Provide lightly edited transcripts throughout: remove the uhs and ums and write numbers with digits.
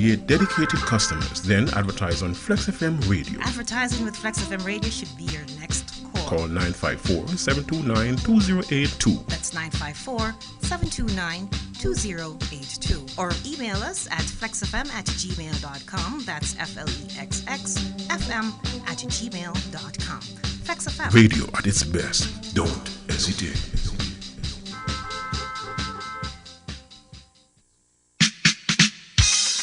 Create dedicated customers, then advertise on Flexx FM Radio. Advertising with Flexx FM Radio should be your next call. Call 954-729-2082. That's 954-729-2082. Or email us at flexfm@gmail.com. That's FLEXXFM@gmail.com. Flexx FM. Radio at its best. Don't hesitate.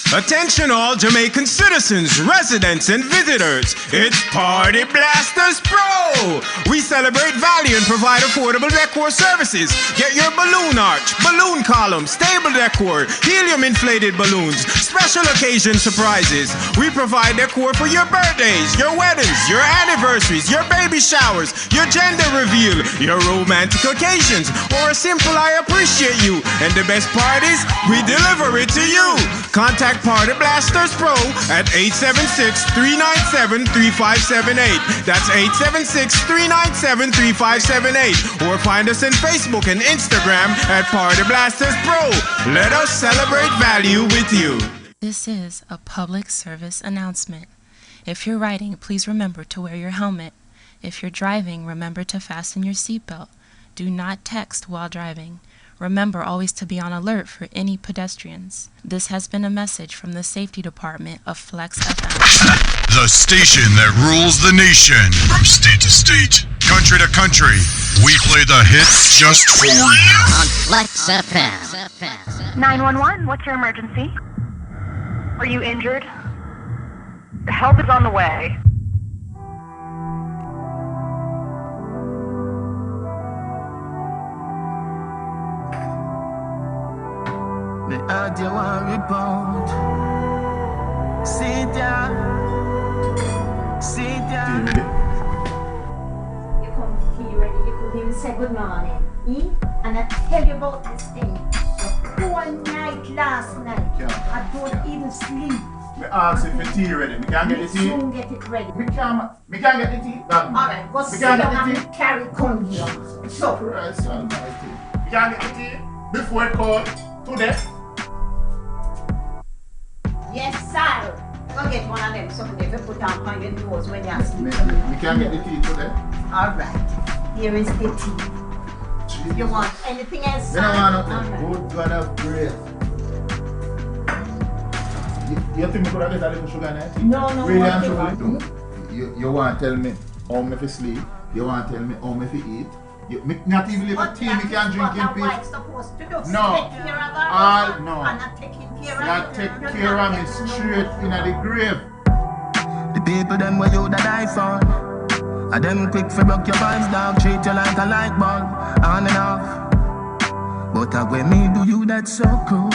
Attention all Jamaican citizens, residents and visitors. It's Party Blasters Pro. We celebrate value and provide affordable decor services. Get your balloon arch, balloon column, stable decor, helium inflated balloons, special occasion surprises. We provide decor for your birthdays, your weddings, your anniversaries, your baby showers, your gender reveal, your romantic occasions, or a simple I appreciate you. And the best part is, we deliver it to you. Contact Party Blasters Pro at 876-397-3578. That's 876-397-3578. Or find us on Facebook and Instagram at Party Blasters Pro. Let us celebrate value with you. This is a public service announcement. If you're riding, please remember to wear your helmet. If you're driving, remember to fasten your seatbelt. Do not text while driving. Remember always to be on alert for any pedestrians. This has been a message from the Safety Department of Flexx FM. The station that rules the nation. From state to state, country to country, we play the hits just for you. On Flexx FM. 911, what's your emergency? Are you injured? Help is on the way. Me heard you want report. Sit down. Sit down. You come tea ready, you could even say good morning. And I tell you about this thing. The whole night last night. I don't even sleep. Me ask if the tea ready. Me can't get the tea. Soon get it ready. Me can't get the tea. Alright, go sit down and carry come here. So. Christ almighty. Me can't get the tea before it called today. Yes, sir. Go get one of them, something you put on your nose when you're sleeping. We can't get the tea today. Alright, here is the tea. Jesus. You want anything else, sir? I don't want nothing. Good God of grace. You think we could have get a little sugar in it? No, really what and you truly? want? You want to tell me how me fi sleep? You want to tell me how me fi eat? Me not even live a tea, me can drink in peace. What supposed to do? No. Take care of her, No. and not taking care of Not take care of me straight in the grave. The people them where you that die for. And them quick for broke your vibes, dog. Treat you like a light bulb, on and off. But when me do you that so cool.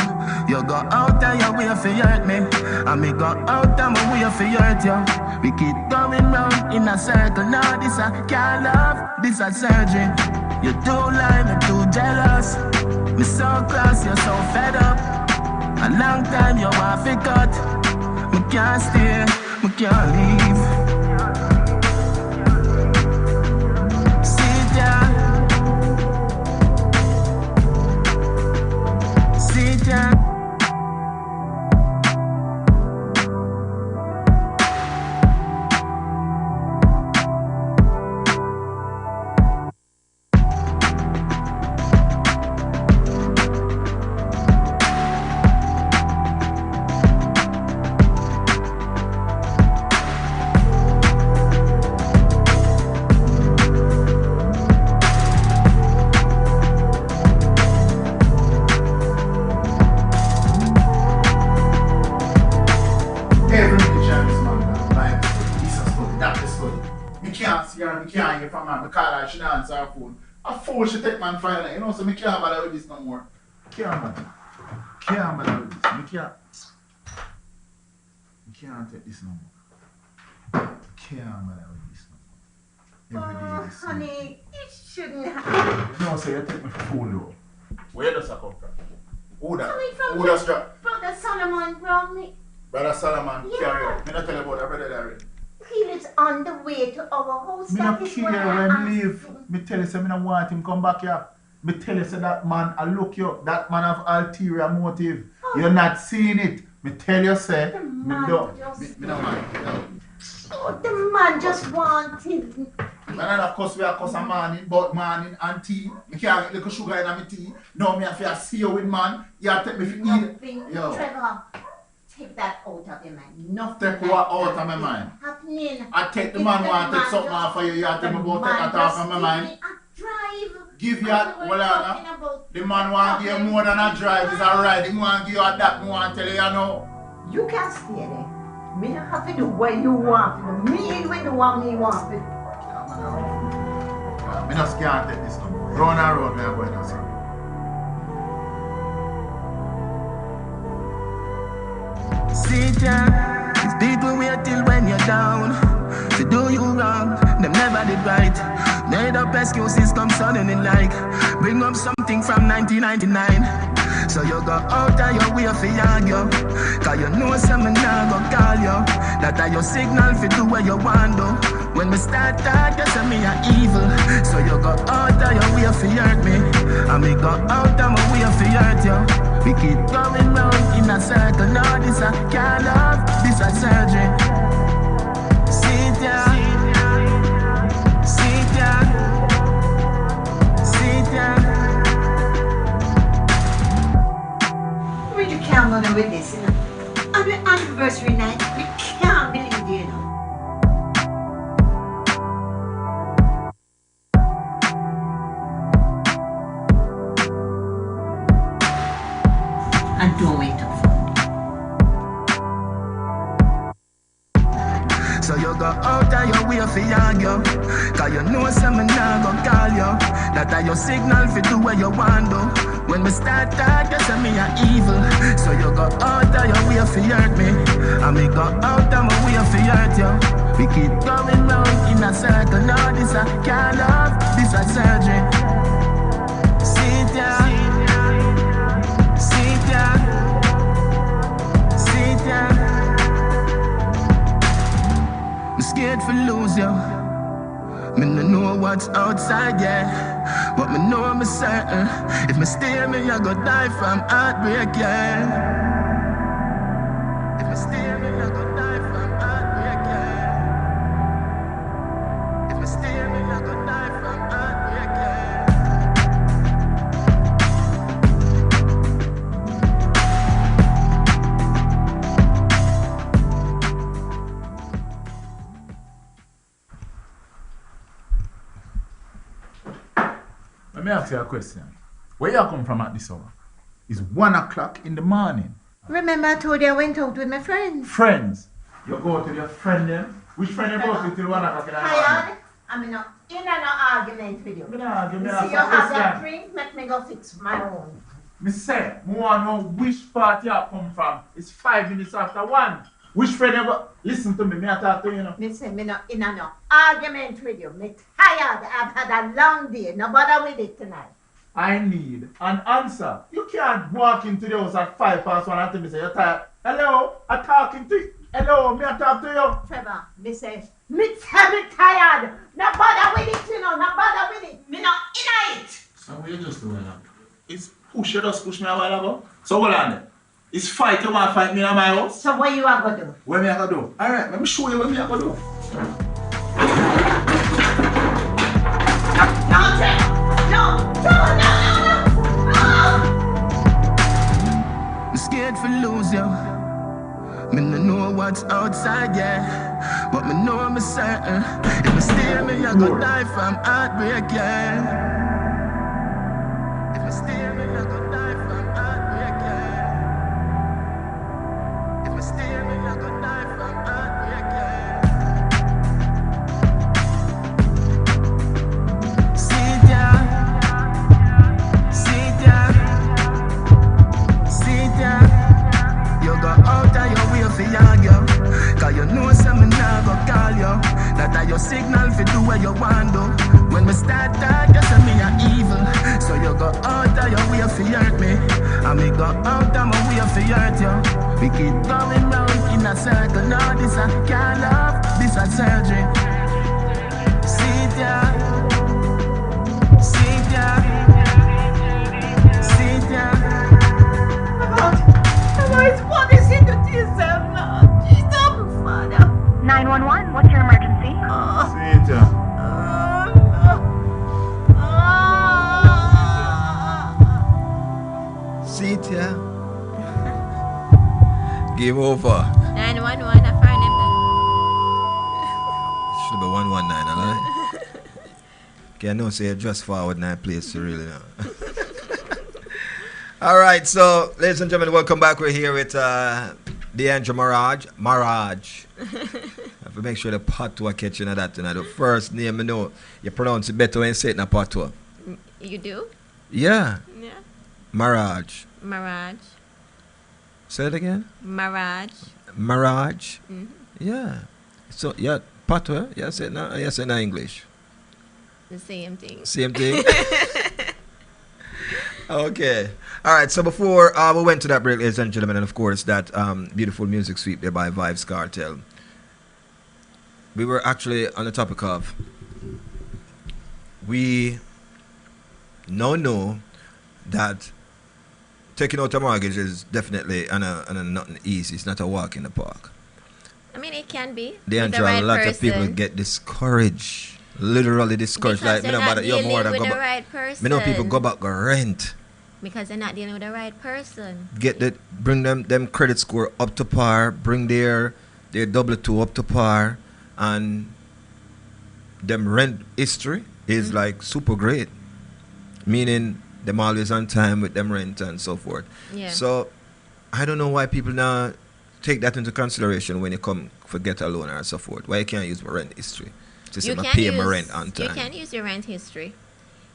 You go out of your way for hurt me, and me go out of my way for hurt you. We keep going round in a circle. Now this a car love, this a surgery. You too lie, me too jealous. Me so close, you're so fed up. A long time you want to cut. Me can't stay, me can't leave. Sit down. Sit down. She don't answer her phone. A fool she take man Friday night. You know, so me can't bother with this no more. Can't bother. Can't bother with this. Me can't take this no more. Can't bother with this no more. Every day this honey, it shouldn't happen. No, so you take me for fool though. Where does that come from? Who that? Coming from Who does that? Brother Solomon from me. Brother Solomon, Yeah. carry on. Me not tell you about that brother Larry. He lives on the way to our house. Me That not is care where I when asked leave. him. Me tell you say me not want him come back here. Me tell you say that man, I look you, that man have ulterior motive. Oh. You're not seeing it. Me tell you, say, The me man don't. just- Me don't mind. Oh, the man just wanted. Man, I of course we are cuss a morning, but morning and tea. Me can't get little sugar in my tea. Now me have to see you with man. You have to take me for eat. Nothing, Yo. Trevor. Take that out of your mind. Nothing. Take like what out that of my is mind? Happening. I take the If man the want to take man something just- off for you. You have to tell me the about take man that off just of my give mind. me a drive. Give you And a, we well, were talking Anna, about the man want to give you more than a drive. It's a ride. He want to give you a that. He want to tell you, you know. You can stay there. Me not have to do what you want to do. Me will do what me want to do. Me just can't take this no more. Round and round, me are going to say. See ya, it's people wait till when you're down. To do you wrong, them never did right. Made up excuses come suddenly like bring up something from 1999. So you go out of your way for argue. Cause you know some now go call you. That are your signal for do what you want do. When we start talk, you say me a evil. So you go out of your way for hurt me. And me go out of my way for hurt you. We keep going round in a circle. Now this a can't love, this a surgery. Sit ya, sit ya, sit ya. We just can't go on with this, you know. On the anniversary night, we can't believe it, you know. And don't wait up. So you go out of your way for argue. Cause you know some now go call you. That are your signal for do what you want do. When we start talk, you say me a evil. So you go out of your way for hurt me. And me go out of my way for hurt you. We keep going round in a circle. Now this a can't love, this a surgery. Sit ya, sit ya, sit ya. I'm scared for lose you. Me no know what's outside, yeah. But me know I'm certain. If me stay, me I go die from heartbreak, yeah. If me stay, me I go die from heartbreak, yeah. If me stay, me I go die from heartbreak, yeah. Let me ask you a question. Where you come from at this hour? It's 1 o'clock in the morning. Remember I told you I went out with my friends. Friends. You go to your friend then? Which friend you go to till 1 o'clock in the morning? Tired? I'm not in an argument with you. Me nah argue, me You ask see you a have that question. drink, make me go fix my own. Me say, me want to know which part you come from. It's 5 minutes after 1. Which friend you go? Listen to me, me I talk to you now. Me say me not in an argument with you. Me tired. I've had a long day. No bother with it tonight. I need an answer. You can't walk into the house at 1 and tell me say you're tired. Hello, I'm talking to you. Hello, me I talk to you. Trevor, me say, me tired. No bother with it, you know. No bother with it. Me not in it. So what you just doing now? It's push, you just push me a while ago. So hold on there. It's fight, you want to fight me in my house? So what you are going to do? What me I gonna do? Alright, let me show you what me I gonna do. No, Trevor. No. I'm scared for lose you. Me no know what's outside, yeah. But me know I'm certain. If me stay, me I go die from heartbreak, yeah. If me stay, me I go die from heartbreak, yeah. If me stay, me I go die from heartbreak, yeah. Sit ya, sit ya, sit ya. You go out of your way for argue. Cause you know some now go call you. That are your signal for do what you want do. When we start talk, you say me a evil. So you go out of your way for hurt me. And me go out of my way for hurt you. We keep going round in a circle. Now this a can't love, this a surgery. Sit ya, sit ya, sit ya. About what is it? 911, what's your emergency? See it, yeah. Game over. 911, I find him. Should be 119, alright? Can no say just forward 9 place to really know. Alright, so ladies and gentlemen, welcome back. We're here with Deandra Maraj. I have to make sure the patois catching of that. The first name I know, you pronounce it better when you say it in a patois. You do? Yeah. Yeah. Maraj. Maraj. Say it again. Maraj. Maraj. Mm-hmm. Yeah. So yeah, patois. Yeah, say it now. Yeah, say it in English. The same thing. Same thing. Okay. All right. So before we went to that break, ladies and gentlemen, and of course that beautiful music sweep there by Vibes Cartel, we were actually on the topic of we now know that taking out a mortgage is definitely nothing easy. It's not a walk in the park. I mean, it can be. The with the right right a lot person. of people get discouraged. Literally discouraged. Because Like, they're not dealing with the back. right person. Me know people go back go rent. Because they're not dealing with the right person. Bring them credit score up to par, bring their W2 up to par, and them rent history is like super great. Meaning them always on time with them rent and so forth. Yeah. So I don't know why people now take that into consideration when you come for get a loan or so forth. Why you can't use my rent history to say I pay my rent on time? You can use your rent history.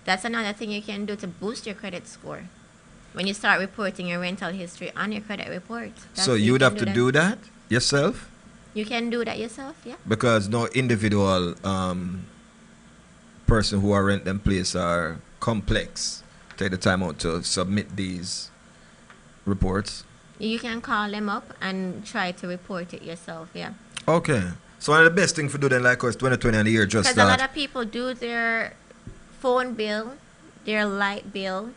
That's another thing you can do to boost your credit score. When you start reporting your rental history on your credit report. So you would have to do that yourself? You can do that yourself, yeah. Because no individual person who are rent them place are complex. Take the time out to submit these reports. You can call them up and try to report it yourself, yeah. Okay. So one of the best thing for do then like us 2020 and the year just because a lot of people do their phone bill, their light bill,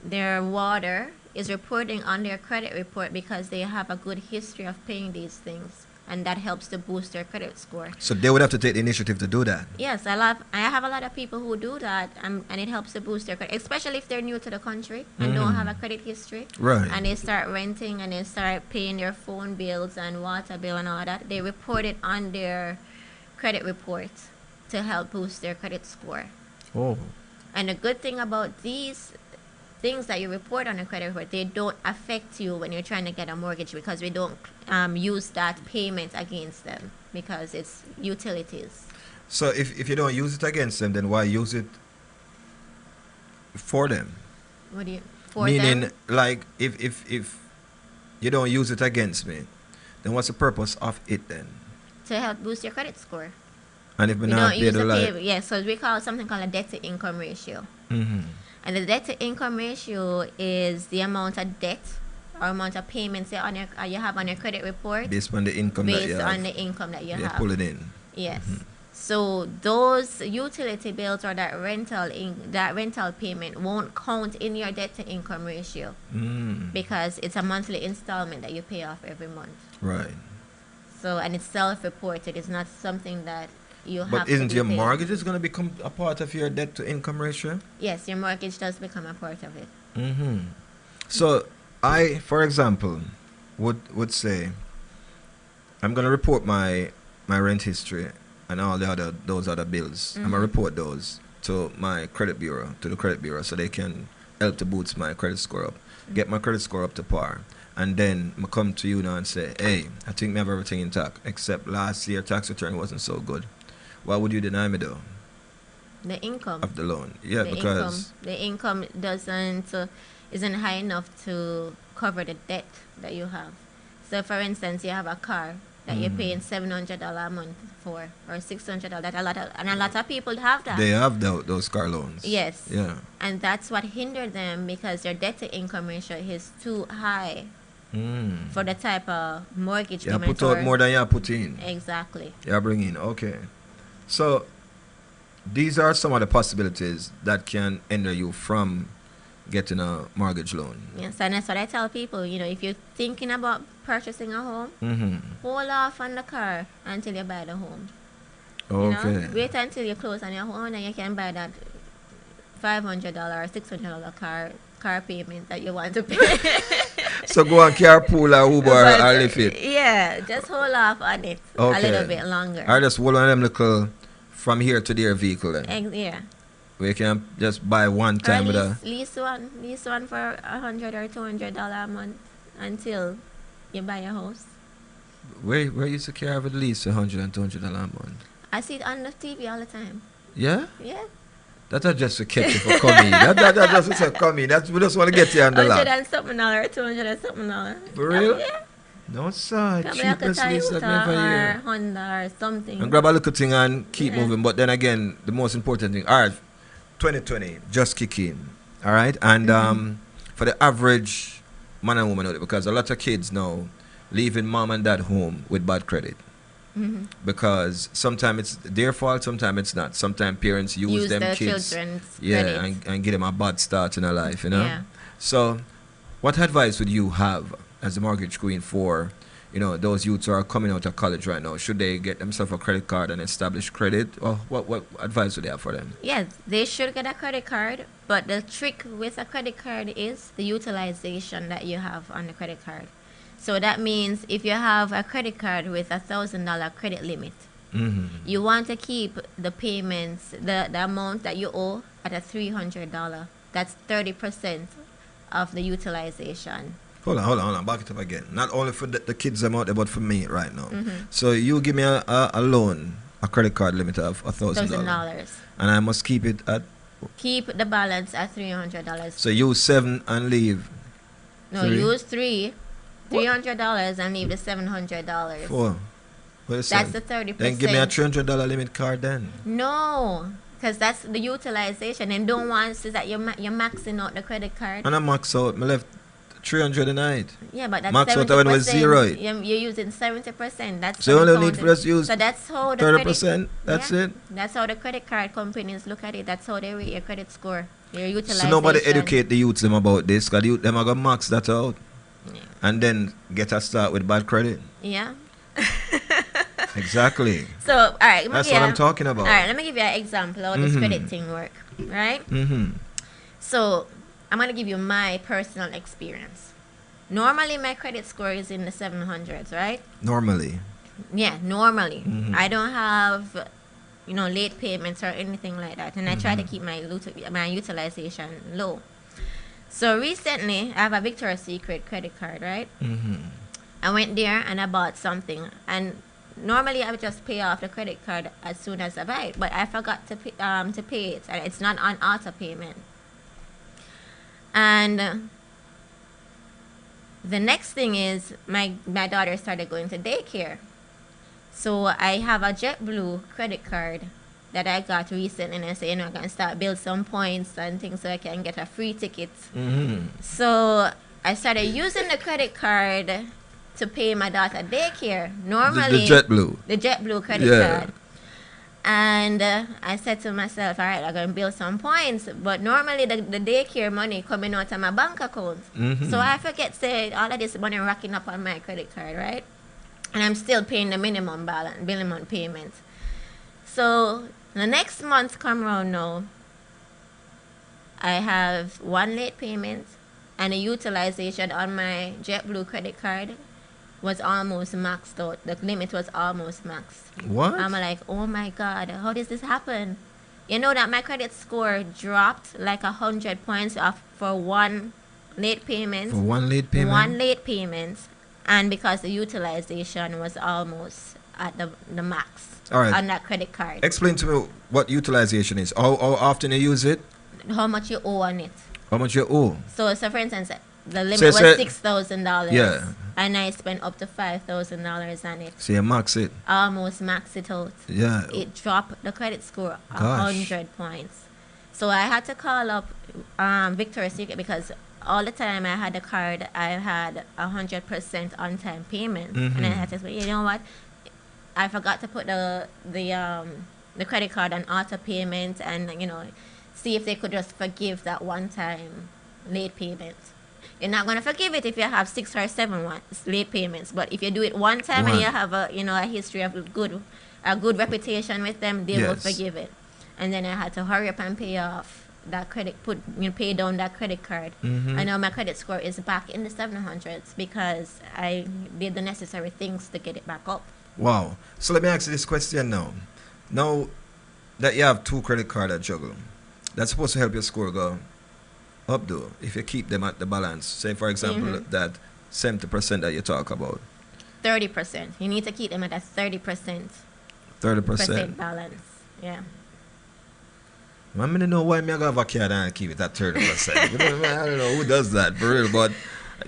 their water is reporting on their credit report because they have a good history of paying these things, and that helps to boost their credit score. So they would have to take the initiative to do that. Yes, I have a lot of people who do that, and it helps to boost their credit, especially if they're new to the country and don't have a credit history. Right. And they start renting and they start paying their phone bills and water bill and all that. They report it on their credit report to help boost their credit score. Oh. And the good thing about these things that you report on a credit report, they don't affect you when you're trying to get a mortgage because we don't use that payment against them because it's utilities. So if you don't use it against them, then why use it for them? What do you Meaning, like, if you don't use it against me, then what's the purpose of it then? To help boost your credit score. And if we don't not pay use the the light, yeah, so we call something called a debt to income ratio. mm-hmm. And the debt to income ratio is the amount of debt or amount of payments you have on your credit report based on the income that you have. Based on the income that you have. Pull it in. Yes. Mm-hmm. So those utility bills or that rental payment won't count in your debt to income ratio because it's a monthly installment that you pay off every month. Right. So and it's self-reported. It's not something that you have. But isn't to your paid. mortgage is going to become a part of your debt to income ratio? Yes, your mortgage does become a part of it. Mm-hmm. So I, for example, would say I'm going to report my rent history and all those other bills. I'm going to report those to my credit bureau, so they can help to boost my credit score up, get my credit score up to par. And then I come to you now and say, hey, I think I have everything intact, except last year tax return wasn't so good. Why would you deny me though? The income of the loan. Yeah, because the income isn't high enough to cover the debt that you have. So for instance, you have a car that you're paying $700 a month for, or $600. That a lot of people have that. They have those car loans. Yes. Yeah. And that's what hindered them because their debt to income ratio is too high for the type of mortgage you put out more than you put in. Exactly. You bring in. Okay. So these are some of the possibilities that can hinder you from getting a mortgage loan. Yes, and that's what I tell people. You know, if you're thinking about purchasing a home, Mm-hmm. hold off on the car until you buy the home. Okay. You know? Wait until you close on your home and you can buy that $500 or $600 car payment that you want to pay. So go on carpool or Uber or lift it. Yeah, just hold off on it a little bit longer. Or just hold on them little from here to their vehicle then. Yeah. We can just buy one time with a lease one for $100 or $200 a month until you buy a house. where you secure with at least $100 and $200 a month. I see it on the TV all the time. Yeah? Yeah. That's just to catch you for coming. That just to come in. We just want to get you on the $100 lot. and something dollar, $200 and something dollar. For real? Yeah. No, sir. Probably have to Cheapest tie lease Utah that never or hear. Honda or something. And grab a little thing and keep Yeah. moving. But then again, the most important thing. All right, 2020 just kick in. All right, and for the average man and woman out there, because a lot of kids now leaving mom and dad home with bad credit. Mhm. Because sometimes it's their fault, sometimes it's not. Sometimes parents use them their kids, children's yeah, credits. and give them a bad start in their life, you know. Yeah. So, what advice would you have as a mortgage queen for, those youths who are coming out of college right now? Should they get themselves a credit card and establish credit, or what advice would they have for them? Yes, they should get a credit card, but the trick with a credit card is the utilization that you have on the credit card. So that means if you have a credit card with $1,000 credit limit, you want to keep the payments, the amount that you owe at a $300. That's 30% of the utilization. Hold on. Back it up again. Not only for the kids I'm out there, but for me right now. Mhm. So you give me a loan, a credit card limit of $1,000. $1,000. And I must keep it at... Keep the balance at $300. So use 7 and leave... No, 3? use $300 and leave the $700. 4. What is That's that? the 30%. Then give me a $300 limit card then. No, because that's the utilization. And don't want to that you're maxing out the credit card. And I max out. I left 300 a night. Yeah, but that's max 70%. out when it was 0. You're using 70%. That's So you only counted. need for us to use So that's how the 30%. That's yeah, it. That's how the credit card companies look at it. That's how they rate your credit score. Your utilization. So nobody educate the youths them about this, because the youth them are going to max that out. Yeah. And then get a start with bad credit. Yeah. Exactly. So, all right. That's what I'm talking about. All right, let me give you an example of how this credit thing work. Right? So, I'm going to give you my personal experience. Normally, my credit score is in the 700s, right? Normally. Yeah, normally. I don't have, late payments or anything like that. And I try to keep my utilization low. So recently, I have a Victoria's Secret credit card, right? I went there and I bought something. And normally, I would just pay off the credit card as soon as I buy it. But I forgot to pay it. And it's not on auto payment. And the next thing is my daughter started going to daycare. So I have a JetBlue credit card that I got recently, and I say, I'm going to start build some points and things so I can get a free ticket. So I started using the credit card to pay my daughter daycare. Normally, the JetBlue. The JetBlue credit card. And I said to myself, all right, I'm going to build some points. But normally the daycare money coming out of my bank account. So I forget, say, all of this money racking up on my credit card, right? And I'm still paying the minimum balance, minimum payment. So the next month come around now, I have 1 late payment, and the utilization on my JetBlue credit card was almost maxed out. The limit was almost maxed. What? I'm like, oh my God, how does this happen? You know that my credit score dropped like 100 points off for 1 late payment. For 1 late payment? 1 late payment. And because the utilization was almost at the max on that credit card. Explain to me what utilization is. How often you use it? How much you owe on it. How much you owe? So for instance, the limit was $6,000. Yeah. And I spent up to $5,000 on it. So you max it. Almost max it out. Yeah. It dropped the credit score 100 points. So I had to call up Victoria's Secret because all the time I had the card, I had 100% on-time payment. And I had to say, you know what? I forgot to put the credit card on auto payment and, see if they could just forgive that one-time late payment. You're not gonna forgive it if you have 6 or 7 late payments. But if you do it one time and you have a history of a good reputation with them, they will forgive it. And then I had to hurry up and pay off that pay down that credit card. I know my credit score is back in the 700s because I did the necessary things to get it back up. Wow. So let me ask you this question now. Now that you have 2 credit cards at juggle, that's supposed to help your score go up though, if you keep them at the balance. Say for example that 70% that you talk about. 30%. You need to keep them at a 30%. 30% balance. Yeah. I don't know why me I have a card and keep it at 30%. I don't know who does that for real, but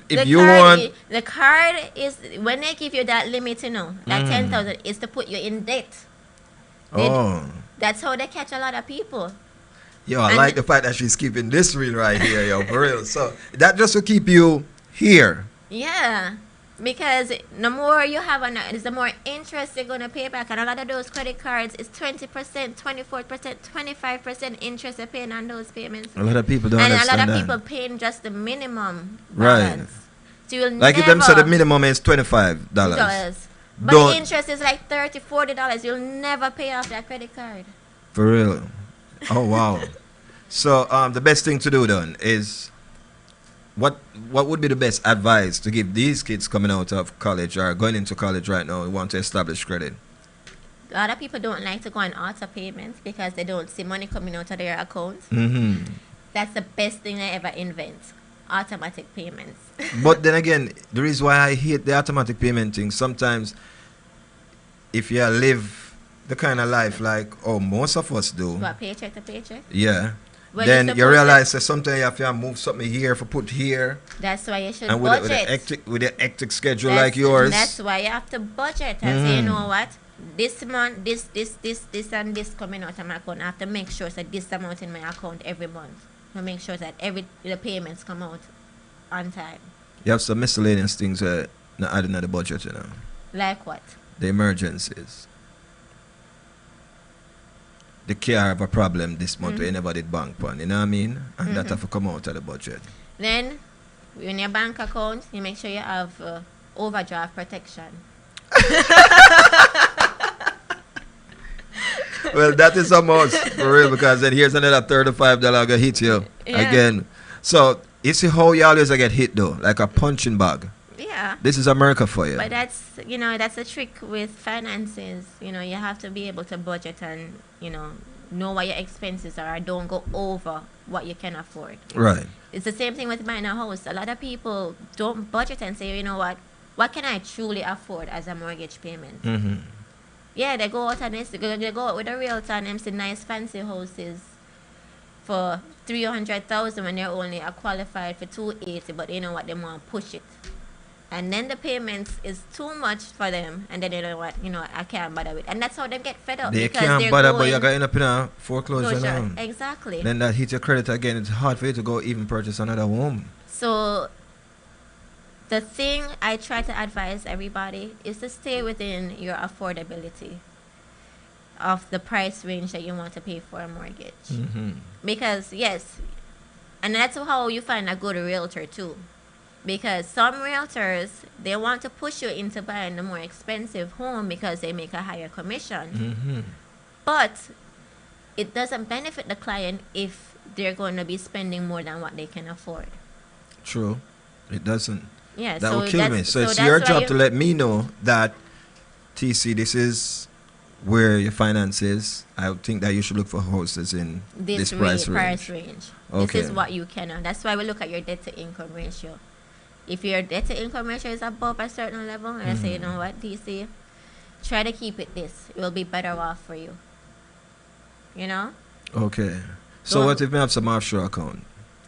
if the card is when they give you that limit, that 10,000 is to put you in debt. That's how they catch a lot of people. Yo, I like the fact that she's keeping this reel right here, yo, for real. So that just will keep you here. Yeah. Because the more you have on it, the more interest you're going to pay back. And a lot of those credit cards is 20%, 24%, 25% interest you're paying on those payments. A lot of people don't understand that. And a lot of people paying just the minimum balance. Right. So you'll like if them say the minimum is $25. But the interest is like $30, $40. You'll never pay off that credit card. For real. Oh, wow. So the best thing to do then is... What would be the best advice to give these kids coming out of college or going into college right now who want to establish credit? A lot of people don't like to go on auto payments because they don't see money coming out of their account. That's the best thing I ever invent. Automatic payments. But then again, the reason why I hate the automatic payment thing, sometimes if you live the kind of life like most of us do. What, paycheck to paycheck? Yeah. Then you realize that sometimes you have to move something here for put here. That's why you should and budget. With a hectic schedule like yours. That's why you have to budget and say, you know what? This month, this and this coming out of my account. I have to make sure that this amount in my account every month. To make sure that the payments come out on time. You have some miscellaneous things not adding to the budget, Like what? The emergencies. The car have a problem this month where you never did bank on, you know what I mean? And that have to come out of the budget. Then, in your bank account, you make sure you have overdraft protection. Well, that is a must, for real, because then here's another $35 gonna hit you again. So, you see how you always get hit though, like a punching bag. Yeah. This is America for you. But that's a trick with finances. You have to be able to budget and, know what your expenses are. Don't go over what you can afford. Right. It's the same thing with buying a house. A lot of people don't budget and say, you know what can I truly afford as a mortgage payment? Yeah, they go out and they go out with a realtor and them see nice fancy houses for $300,000 when they're only qualified for $280,000, but you know what, they want to push it. And then the payments is too much for them, and then they know what, I can't bother with. And that's how they get fed up. They can't bother, but you're going to end up in a foreclosure now. Exactly. Then that hits your credit again. It's hard for you to go even purchase another home. So the thing I try to advise everybody is to stay within your affordability of the price range that you want to pay for a mortgage. Because, yes, and that's how you find a good realtor too. Because some realtors, they want to push you into buying the more expensive home because they make a higher commission. But it doesn't benefit the client if they're going to be spending more than what they can afford. True. It doesn't. Yeah, that will kill me. So it's your job to let me know that, TC, this is where your finance is. I would think that you should look for houses in this price range. Okay. This is what you can. That's why we look at your debt to income ratio. If your debt to income ratio is above a certain level, and I say, you know what, DC, try to keep it this. It will be better off for you. Okay. So what if I have some offshore account?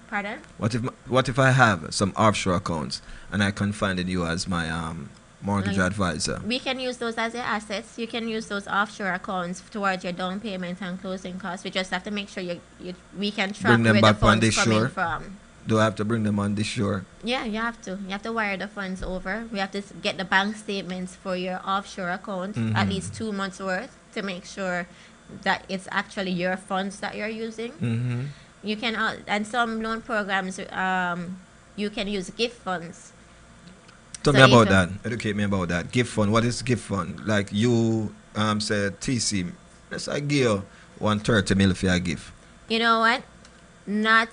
Pardon? What if I have some offshore accounts and I confided you as my mortgage advisor? We can use those as your assets. You can use those offshore accounts towards your down payment and closing costs. We just have to make sure we can track where the funds coming from. Do I have to bring them on this shore? Yeah, you have to. You have to wire the funds over. We have to get the bank statements for your offshore account, at least 2 months worth, to make sure that it's actually your funds that you're using. You can, and some loan programs you can use gift funds. Tell So me if about you- that. Educate me about that. Gift fund. What is gift fund? Like you say TC. Let's say give you 130 mil for a gift. You know what? Not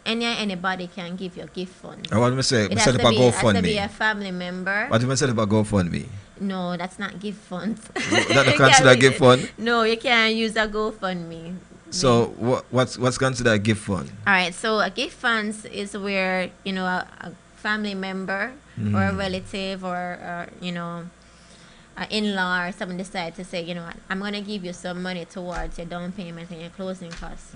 anybody can give you a gift fund. I want to say It set has up to a be, has to be GoFundMe. a family member. What if I set up a GoFundMe? No, that's not gift funds. That You not consider can't- gift fund? No, you can't use a GoFundMe. So what's considered a gift fund? All right, so a gift funds is where, you know, a family member or a relative or you know, an in-law or someone decide to say, you know what, I'm going to give you some money towards your down payment and your closing costs.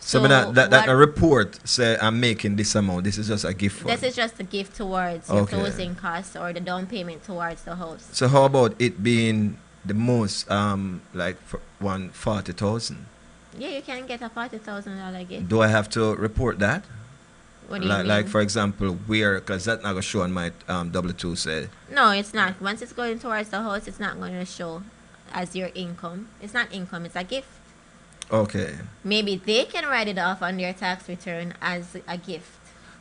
So that a report say I'm making this amount. This is just a gift fund. This is just a gift towards your Okay. closing costs or the down payment towards the house. So how about it being the most like for 140,000? Yeah, you can get a $40,000 gift. Do I have to report that? What do you like, mean? like for example, where because that's not gonna show on my W2 say. No, it's not. Once it's going towards the house, it's not going to show as your income. It's not income, it's a gift. Okay. Maybe they can write it off on their tax return as a gift.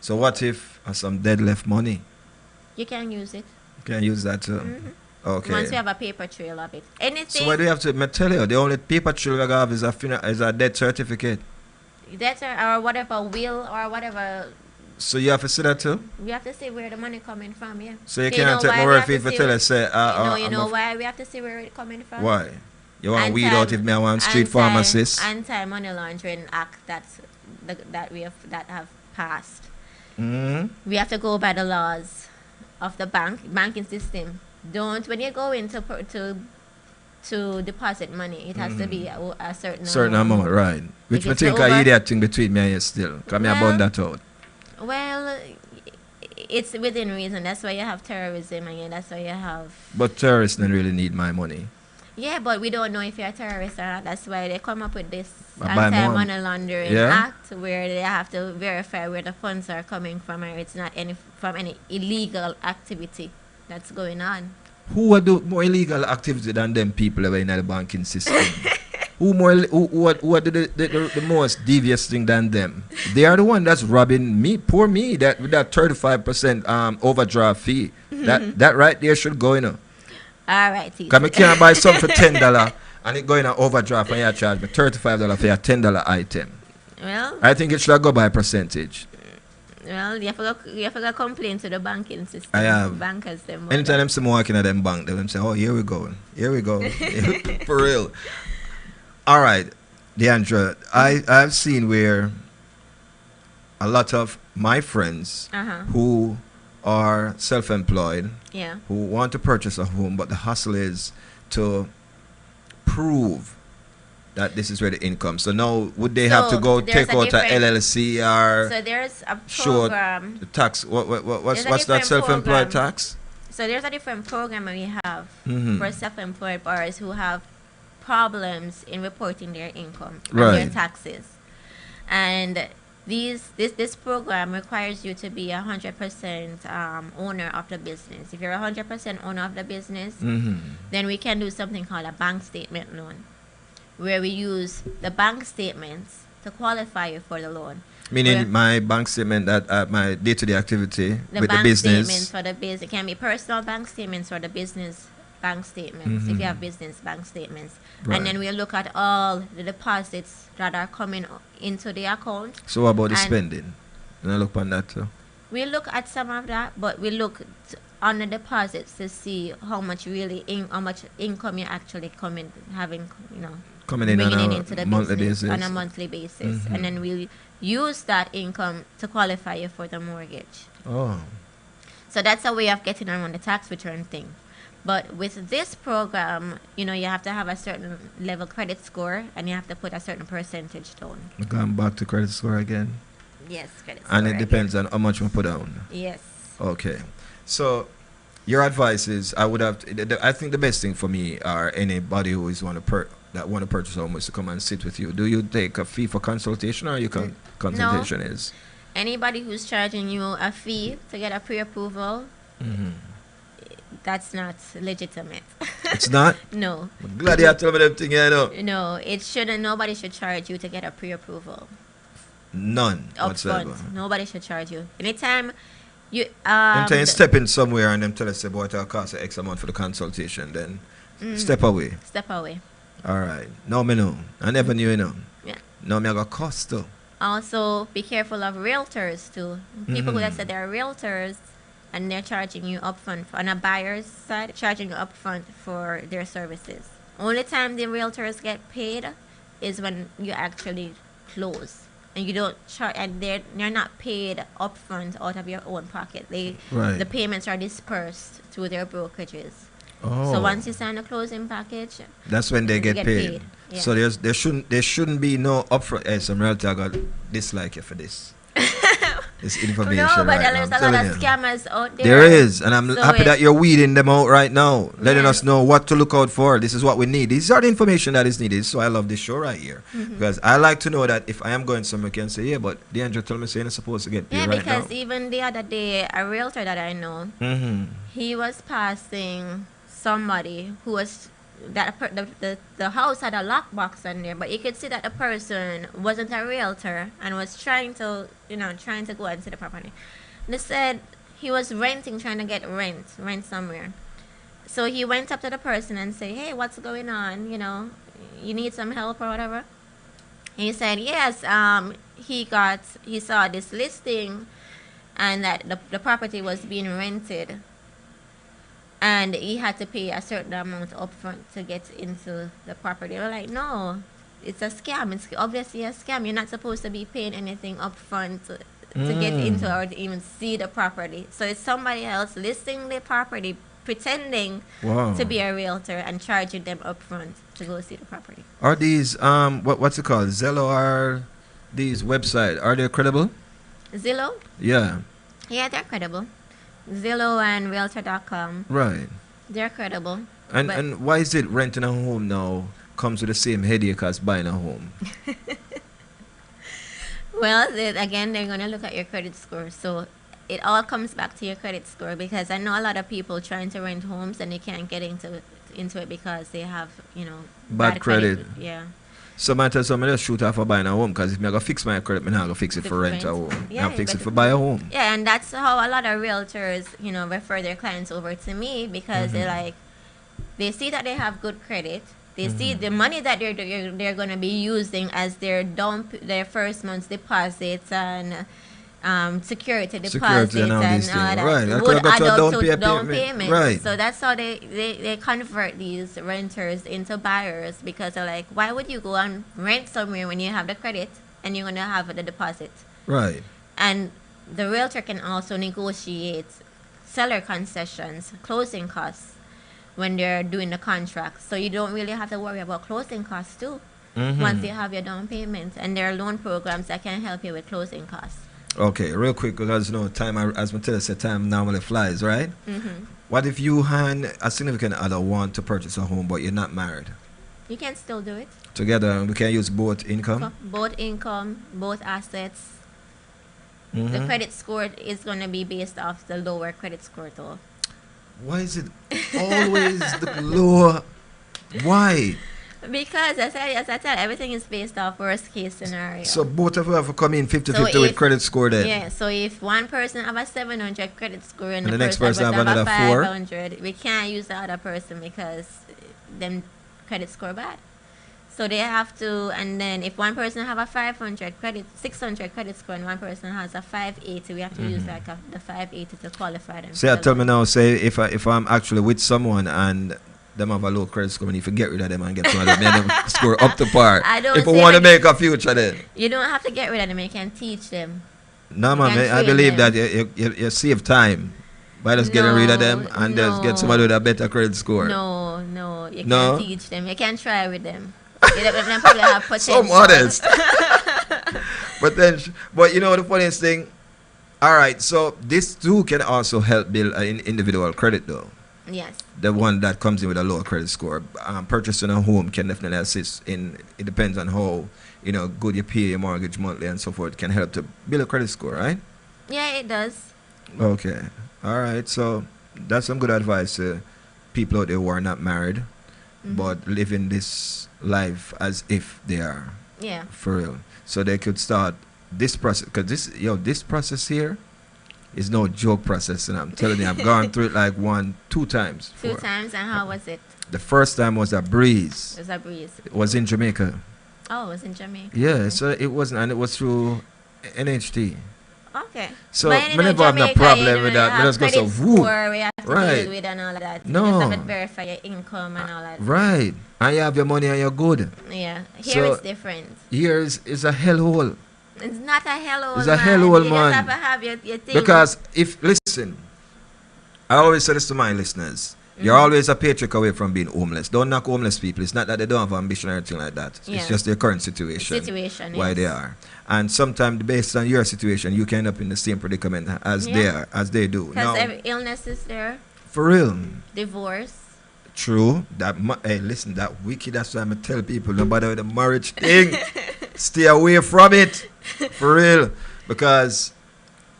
So what if some dead left money? You can use it. Can I use that too? Okay. Once you have a paper trail of it. Anything So what do you have to? I tell you, the only paper trail I have is a death certificate. that's or whatever will or whatever. So you have to see that too. We have to see where the money coming from, yeah. So you know can't take why my we word have for to it for see tell where- us say. you know why we have to see where it coming from? Why? You want weed out if me I want street Anti- pharmacist? Anti-money laundering act that have passed. Mm-hmm. We have to go by the laws of the banking system. Don't when you go in to deposit money, it has to be a certain amount, right? Which If I it's think over- I idiot thing between me and you still. Come here, Well- bond that out. Well, it's within reason. That's why you have terrorism, and that's why you have. But terrorists don't really need my money. Yeah, but we don't know if you're a terrorist or not. That's why they come up with this Buy more. anti-money laundering Yeah? act, where they have to verify where the funds are coming from, or it's not from any illegal activity that's going on. Who would do more illegal activity than them people that were in the banking system? Who are the most devious thing than them? They are the one that's robbing me, poor me, that with that 35% overdraft fee. That right there should go in. All right, Because I can't buy something for $10 and it go in an overdraft and you charge me $35 for a $10 item. Well, I think it should go by percentage. well, you have to go complain to the banking system. I have. Bankers them. Anytime them see me walking at them bank, they say, oh, here we go. For real. All right, Deandra, I've seen where a lot of my friends who are self-employed, Yeah. who want to purchase a home, but the hustle is to prove that this is where the income. So now, would they have to go there's take a out a different- LLC or So there's a show program. the tax? What's There's a that different self-employed program. tax? So there's a different program we have Mhm. for self-employed borrowers who have problems in reporting their income and Right. their taxes. And this program requires you to be 100% owner of the business. If you're 100% owner of the business, then we can do something called a bank statement loan, where we use the bank statements to qualify you for the loan. Meaning Where- my bank statement that my day-to-day activity the with the bank business. statements for the business. It can be personal bank statements or the business bank statements if you have business bank statements. Right. And then we look at all the deposits that are coming into the account. So what about the And spending? And I look on that too. We look at some of that, but we look on the deposits to see how much how much income you're actually having, Coming in on bringing a into the monthly business basis. on a monthly basis. And then we use that income to qualify you for the mortgage. Oh. So that's a way of getting around the tax return thing. But with this program, you have to have a certain level credit score and you have to put a certain percentage down. Going back to credit score again. Yes, credit score. And it again. depends on how much we put down. Yes. Okay. So your advice is I think the best thing for me are anybody who is want to purchase a home is to come and sit with you. Do you take a fee for consultation or your consultation is? Anybody who's charging you a fee to get a pre-approval, that's not legitimate. It's not? No. I'm glad you told me them thing, No, it shouldn't. Nobody should charge you to get a pre-approval. None whatsoever. upfront. Nobody should charge you. Anytime you Anytime you step in somewhere and them tell us about it'll cost X amount for the consultation, then step away. Step away. Alright. Now me know. I never knew, you know. Yeah. Now me I got cost too. Also, be careful of realtors too. People that say they're realtors and they're charging you upfront on a buyer's side, charging you upfront for their services. Only time the realtors get paid is when you actually close, and you don't charge, and they're not paid upfront out of your own pocket. The payments are dispersed through their brokerages. Oh. So once you sign a closing package, that's when they you get paid. Yeah. So there shouldn't be no upfront. Hey, some realtor got dislike you for this. This information. No, but right there's now. a lot of scammers out there. There is, and I'm So happy that you're weeding them out right now, letting us know what to look out for. This is what we need. These are the information that is needed. So I love this show right here because I like to know that if I am going somewhere, I can say, yeah, but the angel told me saying I'm supposed to get paid right now. Yeah, because even the other day, a realtor that I know, he was passing somebody who was the house had a lockbox on there, but you could see that the person wasn't a realtor and was trying to go into the property. They said he was renting, trying to get rent somewhere. So he went up to the person and said, "Hey, what's going on? You need some help or whatever." And he said, "Yes." He saw this listing, and that the property was being rented. And he had to pay a certain amount upfront to get into the property. They were like, no, it's a scam. It's obviously a scam. You're not supposed to be paying anything upfront to get into or to even see the property. So it's somebody else listing the property, pretending to be a realtor and charging them upfront to go see the property. Are these what's it called? Zillow, are these websites, are they credible? Zillow? Yeah. Yeah, they're credible. Zillow and Realtor.com. Right. They're credible. And why is it renting a home now comes with the same headache as buying a home? Well, again, they're going to look at your credit score. So it all comes back to your credit score, because I know a lot of people trying to rent homes and they can't get into it because they have, bad credit. Yeah. So I tell someone just shoot off for buying a home, because if I'm going to fix my credit, I'm not going to fix it for rent a home. Yeah, I'm fix it for buy a home. Yeah, and that's how a lot of realtors, refer their clients over to me, because they see that they have good credit. They see the money that they're going to be using as their first month's deposits and security deposits and all these that right. would add up to down payment. Right. So that's how they convert these renters into buyers, because they're like, why would you go and rent somewhere when you have the credit and you're going to have the deposit? Right. And the realtor can also negotiate seller concessions, closing costs when they're doing the contract. So you don't really have to worry about closing costs too. Once you have your down payment, and there are loan programs that can help you with closing costs. Okay, real quick, because time, as Matilda said, time normally flies, right? What if you and a significant other want to purchase a home, but you're not married? You can still do it. Together, we can use both income? Both income, both assets. The credit score is going to be based off the lower credit score though. Why is it always the lower? Why? Because as I said, everything is based off worst case scenario. So both of you have to come in 50-50 with credit score then? Yeah, so if one person have a 700 credit score and the next person have another 500, we can't use the other person because them credit score bad. So they have to, and then if one person have a 600 credit score and one person has a 580, we have to use the 580 to qualify them. So tell me now, say if I'm actually with someone and them have a low credit score, and if you get rid of them and get some of them, and them score up to par. If we want to make a future then. You don't have to get rid of them, you can teach them. No, man, I believe that you save time by just getting rid of them and just get somebody with a better credit score. No, you can teach them. You can try with them. They probably have potential. So modest. But you know the funniest thing? Alright, so this too can also help build an individual credit though. Yes. The one that comes in with a lower credit score. Purchasing a home can definitely assist in, it depends on how, good you pay your mortgage monthly and so forth, can help to build a credit score, right? Yeah, it does. Okay. Alright, so that's some good advice to people out there who are not married, but living this life as if they are. Yeah. For real. So they could start this process, because this process here is no joke process, and I'm telling you, I've gone through it like 2 times. Two times, and how was it? The first time was a breeze. It was a breeze. It was in Jamaica. Oh, it was in Jamaica. Yeah, so it wasn't, and it was through NHT. Okay. So I never have no problem with that. I just go so whoop. We have to deal with and all of that. No. You just have to verify your income and all that. Right. And you have your money and you're good. Yeah. Here So it's different. Here is a hellhole. It's not a hellhole. It's a hellhole, You man. just have to have your thing. Because listen, I always say this to my listeners. You're always a paycheck away from being homeless. Don't knock homeless people. It's not that they don't have ambition or anything like that. Yeah. It's just their current situation. Why they are. And sometimes based on your situation, you can end up in the same predicament as they do. Because every illness is there. For real. Divorce. True. Hey, listen, that wicked. That's why I'm tell people, nobody with the marriage thing, stay away from it. For real. Because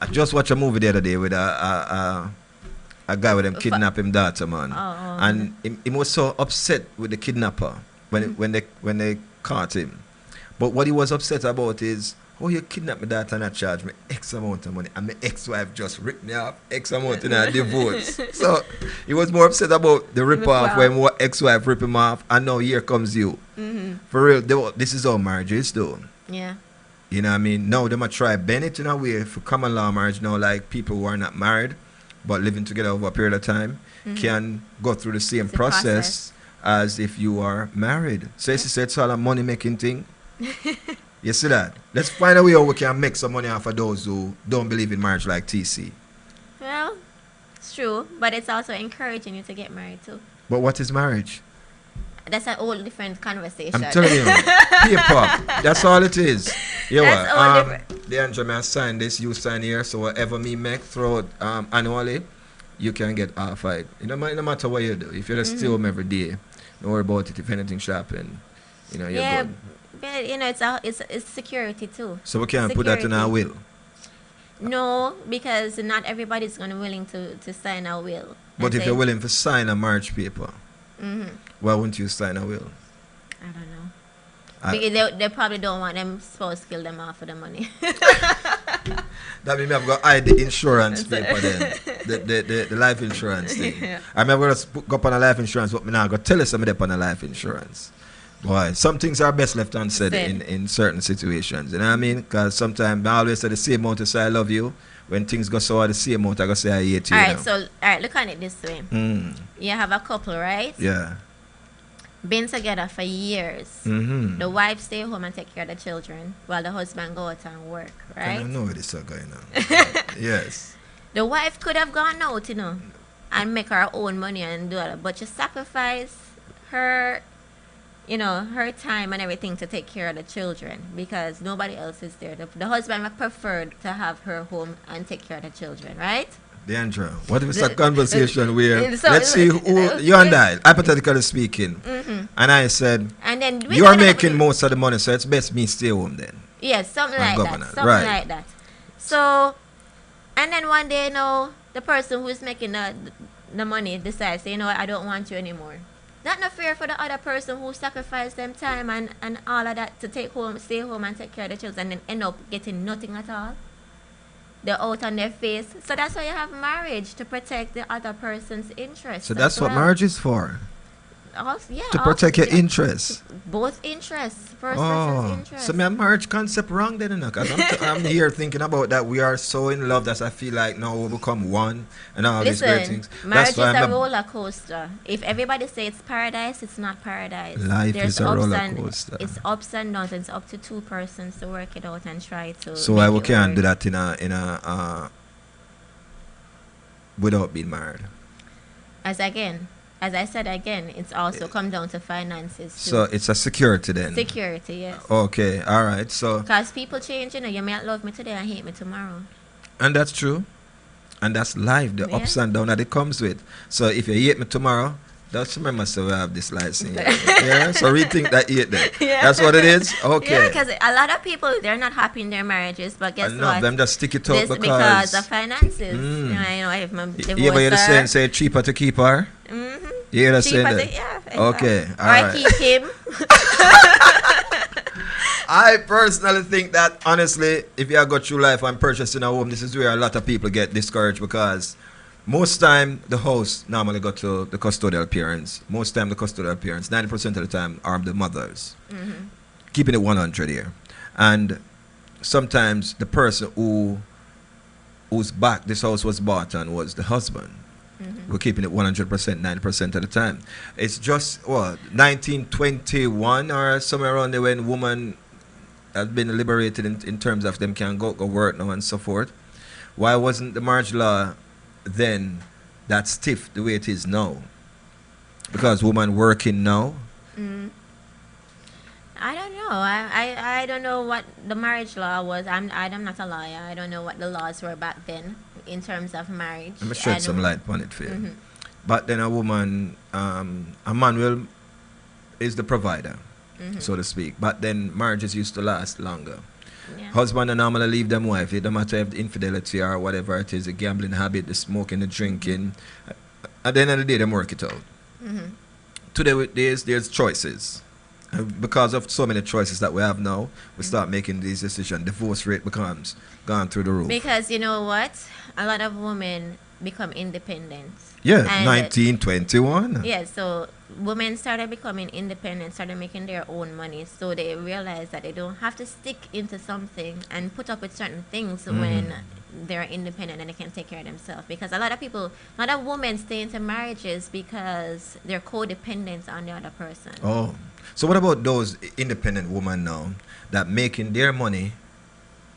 I just watched a movie the other day with a guy with him kidnap him daughter, man. And he was so upset with the kidnapper when they caught him. But what he was upset about is, oh, you kidnapped my daughter and I charge me X amount of money, and my ex-wife just ripped me off X amount in a divorce. So he was more upset about the rip-off when my ex-wife ripped him off, and now here comes you. For real, this is how marriage is, though. Yeah. You know what I mean? Now they might try bend it in a way for common law marriage now, like people who are not married but living together over a period of time can go through the same process as if you are married. So it's all a money making thing. You see that? Let's find a way how we can make some money off of those who don't believe in marriage like TC. Well, it's true, but it's also encouraging you to get married too. But what is marriage? That's a whole different conversation. I'm telling you, P-pop. That's all it is. You know what? Leandra, may I sign this? You sign here. So whatever me make through annually, you can get half it. No matter what you do. If you just stay home every day, don't worry about it. If anything should happen, you're good. But it's security too. So we can't put that in our will. No, because not everybody's gonna willing to sign a will. But if you're willing to sign a marriage paper, why wouldn't you sign a will? I don't know. Because they probably don't want them spouse to kill them off for the money. That means I've got to hide the insurance paper then. The life insurance thing. Yeah. I remember to go up on a life insurance, but now I got to tell you something up on a life insurance. Boy, some things are best left unsaid in certain situations. You know what I mean? Because sometimes I always say the same amount to say I love you. When things go sour, the same amount I go say I hate you. Alright, look at it this way. You have a couple, right? Yeah. Been together for years. The wife stay home and take care of the children while the husband go out and work, right? I know this is going on. Yes. The wife could have gone out, and make her own money and do it, but she sacrifice her her time and everything to take care of the children because nobody else is there. The husband preferred to have her home and take care of the children, right? Deandra, what if it's a conversation where let's see who you and I, hypothetically speaking, and I said, and then you are making most of the money, so it's best me stay home then. Yes, something like that. So, and then one day, the person who's making the money decides, I don't want you anymore. That's not fair for the other person who sacrificed them time and all of that to stay home and take care of the children and then end up getting nothing at all. They're out on their face. So that's why you have marriage, to protect the other person's interests. So that's what marriage is for? To protect your interests. Both interests. Person's interests. So my marriage concept wrong then, because I'm here thinking about that we are so in love that I feel like now we become one and all these great things. Marriage is a roller coaster. If everybody says it's paradise, it's not paradise. Life is a roller coaster. It's ups and downs. It's up to two persons to work it out and try to. So why we can't do that in a without being married? As I said again, it's also come down to finances too. So it's a security then? Security, yes. Okay, all right. So because people change, you may love me today and hate me tomorrow. And that's true. And that's life, the ups and downs that it comes with. So if you hate me tomorrow, just remember to have this license. Yeah, so rethink that hate then. Yeah. That's what it is? Okay. Yeah, because a lot of people, they're not happy in their marriages, but guess what? Them just stick it out because of finances. If my divorce you hear the saying, say cheaper to keep her? You hear the saying that? Yeah. Exactly. Okay, all right. Or keep him. I personally think that, honestly, if you go through life and purchasing a home, this is where a lot of people get discouraged because most time the house normally go to the custodial parents. Most time the custodial parents, 90% of the time, are the mothers. Mm-hmm. Keeping it 100 here. And sometimes the person whose back this house was bought on was the husband. Mm-hmm. We're keeping it 100%, 90% of the time. It's just, 1921 or somewhere around there when women have been liberated in terms of them can go work now and so forth. Why wasn't the marriage law then that stiff the way it is now? Because women working now? Mm-hmm. I don't know. I don't know what the marriage law was. I'm not a lawyer. I don't know what the laws were back then in terms of marriage. I'm going to shed some light on it for you. Mm-hmm. But then a woman, a man is the provider, so to speak. But then marriages used to last longer. Yeah. Husband normally leave them wife. It don't matter if the infidelity or whatever it is, the gambling habit, the smoking, the drinking. At the end of the day, they work it out. Mm-hmm. Today, there's choices. Because of so many choices that we have now, we start making these decisions. Divorce rate becomes gone through the roof. Because you know what? A lot of women become independent. Yeah, And 1921. yeah, so women started becoming independent, started making their own money. So they realized that they don't have to stick into something and put up with certain things when they're independent and they can take care of themselves. Because a lot of women stay into marriages because they're codependent on the other person. Oh. So what about those independent women now that making their money,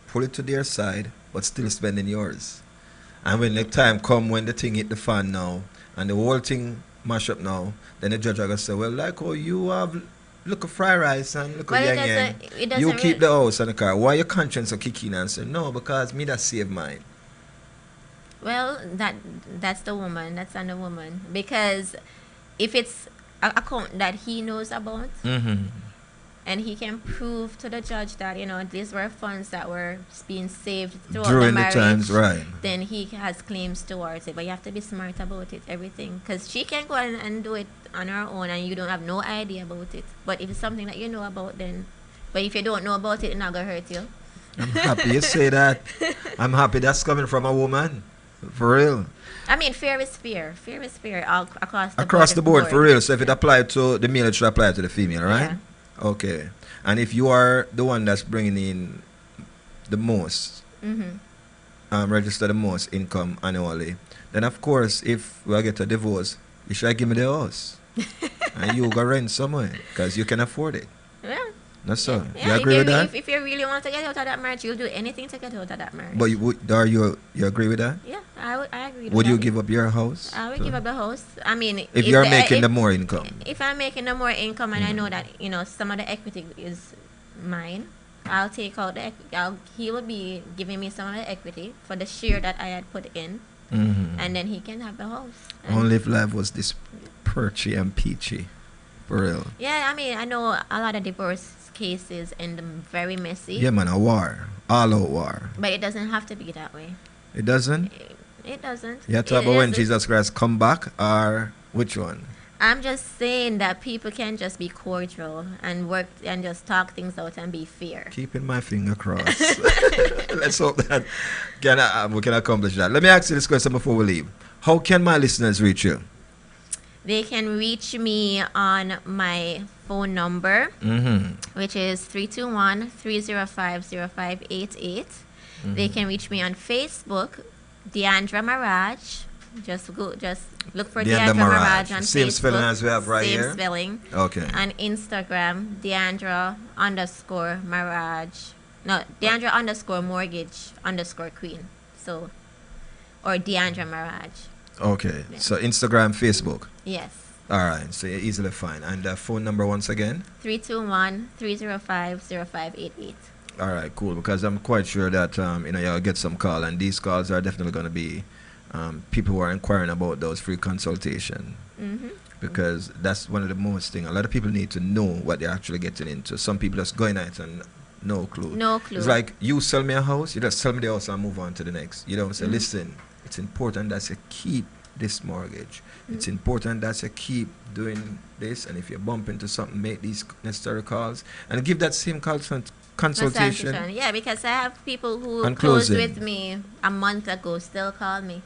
pull it to their side, but still spending yours? And when the time come when the thing hit the fan now, and the whole thing mash up now, then the judge are going to say, well, like, oh, you have, look at fried rice and look at yang. You keep the house and the car. Why your conscience are kicking and say, no, because me that save mine. Well, that's the woman. That's on the woman. Because if it's an account that he knows about, and he can prove to the judge that, these were funds that were being saved throughout the marriage, times, right, then he has claims towards it. But you have to be smart about it, everything. Because she can go and do it on her own and you don't have no idea about it. But if it's something that you know about, then... But if you don't know about it, it's not going to hurt you. I'm happy you say that. I'm happy that's coming from a woman. For real. I mean, fair is fair. Fair is fair all across the board. Across the board, for real. So if it applied to the male, it should apply to the female, right? Yeah. Okay. And if you are the one that's bringing in the most, register the most income annually, then of course, if we get a divorce, you should give me the house. And you go rent somewhere, because you can afford it. Yeah. That's so. Yeah. You agree with that? If you really want to get out of that marriage, you'll do anything to get out of that marriage. But you agree with that? Yeah, I agree with Would that. you give up your house? I would give up the house. I mean, if you're making the more income. If I'm making the more income and I know that, some of the equity is mine, I'll take out he will be giving me some of the equity for the share that I had put in. And then he can have the house. Only if life was this perchy and peachy. For real. Yeah, I mean, I know a lot of divorce cases end very messy. Yeah, man, a war. All out war. But it doesn't have to be that way. It doesn't? It doesn't. You talk about when Jesus Christ come back, or which one? I'm just saying that people can just be cordial and work and just talk things out and be fair. Keeping my finger crossed. Let's hope that we can accomplish that. Let me ask you this question before we leave. How can my listeners reach you? They can reach me on my phone number, which is 321-305-0588. They can reach me on Facebook, Deandra Maraj. Just look for Deandra Maraj on Same Facebook. spelling as we have right here? Same spelling. Okay. On Instagram, Deandra_Maraj. No, Deandra_mortgage_queen. So, or Deandra Maraj. Okay. Yeah. So Instagram, Facebook. Yes. All right. So you easily find. And the phone number once again? 321-305-0588. All right, cool. Because I'm quite sure that you'll get some call, and these calls are definitely going to be people who are inquiring about those free consultation. Because that's one of the most things. A lot of people need to know what they're actually getting into. Some people just going at it and no clue. No clue. It's like you sell me a house, you just sell me the house and move on to the next. You don't say, listen, it's important that you keep this mortgage. It's important that you keep doing this, and if you bump into something, make these necessary calls and give that same consultation. Yeah, because I have people who And closed closing. with me a month ago still call me.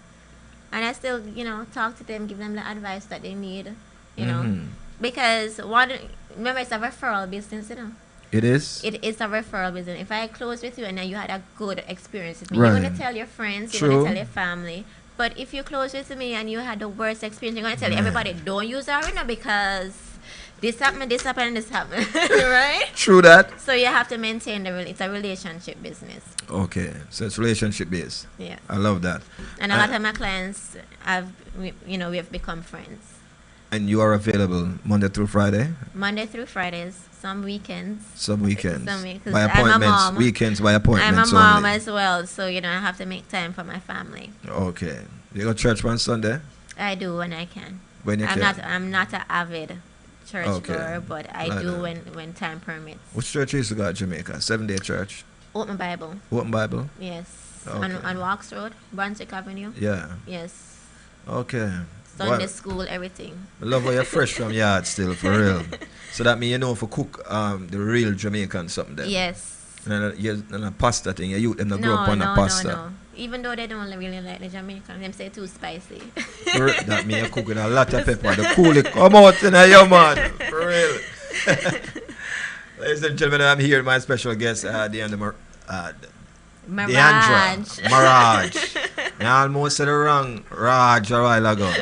And I still, talk to them, give them the advice that they need, Because remember, it's a referral business, It is? It is a referral business. If I close with you and then you had a good experience with me, Right. you're going to tell your friends, you're True. going to tell your family. But if you close with me and you had the worst experience, you're going to tell everybody, don't use Arena because this happened, this happened, this happened. Right? True that. So you have to maintain it's a relationship business. Okay, so it's relationship based. Yeah. I love that. And a lot of my clients we have become friends. And you are available Monday through Friday? Monday through Fridays, some weekends. Some weekends. Because By I'm a appointments. mom. Weekends by I'm a appointments mom only. as well, so I have to make time for my family. Okay. You go to church on Sunday? I do when I can. When you can? I'm not an avid church Okay. goer, but I I do know. when time permits. Which church is you got in Jamaica? Seventh-day Church? Open Bible. Open Bible? Yes. Okay. On Walks Road, Brunswick Avenue. Yeah. Yes. Okay. Sunday Well, school, everything. I love how you're fresh from yard still, for real. So that means you know for cook the real Jamaican something then. Yes. And a pasta thing, you youth them to grow up on a pasta. No. Even though they don't really like the Jamaican, them say too spicy. That means you cook with a lot of pepper. The cool it come out in a young man. For real. Ladies and gentlemen, I'm here with my special guest, Deandra Mirage. I almost said it wrong, Raj, a while ago.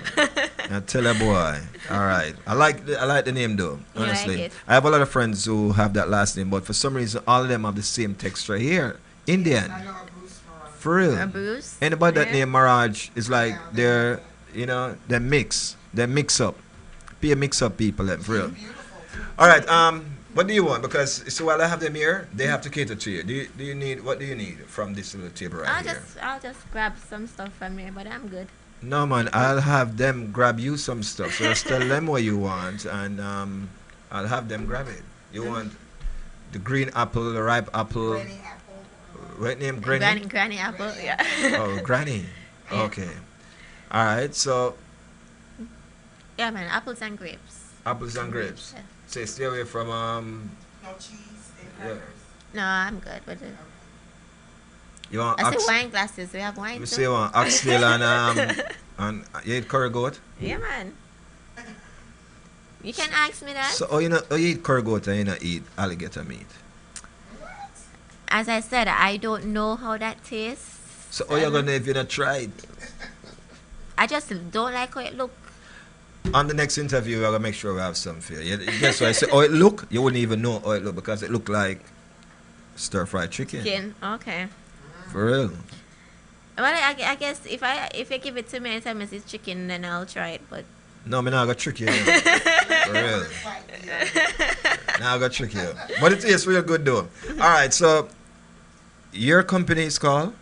I tell a boy. All right. I like the name though. Honestly, You like it? I have a lot of friends who have that last name, but for some reason, all of them have the same texture here. Indian. For real. Bruce. Anybody that name Mirage is like they're they mix up. Be a mix up people, for real. All right. What do you want? Because so while I have them here, they have to cater to you. Do you need what do you need from this little table right here? I'll just grab some stuff from there, but I'm good. No man, I'll have them grab you some stuff. So just tell them what you want, and I'll have them grab it. You want the green apple, the ripe apple. What name? Granny. Granny apple. Yeah. Oh, Granny. Yeah. Okay. All right. So Yeah, man. Apples and grapes. apples and grapes. Yeah. Say stay away from No cheese and yeah. crackers. No, I'm good with it. You want I say wine glasses. We have wine You too. say you want oxtail and you eat curry goat. Yeah, man. You can ask me that. So you eat curry goat and you not eat alligator meat. As I said, I don't know how that tastes. So you gonna if you not tried? I just don't like how it look. On the next interview, we're gonna make sure we have some for you. Guess what I say? Oh, it look. You wouldn't even know how it look because it look like stir fried chicken. Chicken. Okay. For real. Well, I guess if you give it to me and tell me it's chicken, then I'll try it. But No, me not gonna trick you. For real. Now I gonna trick you. But it tastes real good though. All right, so your company is called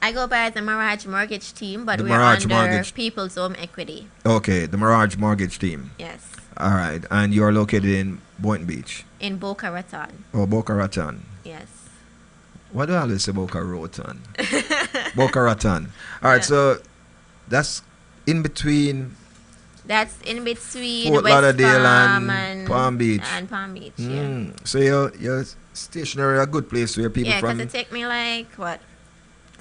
I go by the Mirage Mortgage Team, but The we're Mirage under Mortgage. People's Home Equity. Okay, the Mirage Mortgage Team. Yes. All right, and you are located in Boynton Beach. In Boca Raton. Oh, Boca Raton. Yes. What do I always say Boca Raton? Boca Raton. All right, so that's in between That's in between Fort West Lauderdale Palm and Palm Beach. And Palm Beach, yeah. Mm. So your stationary a good place where people Yeah, because from. it take me like, what,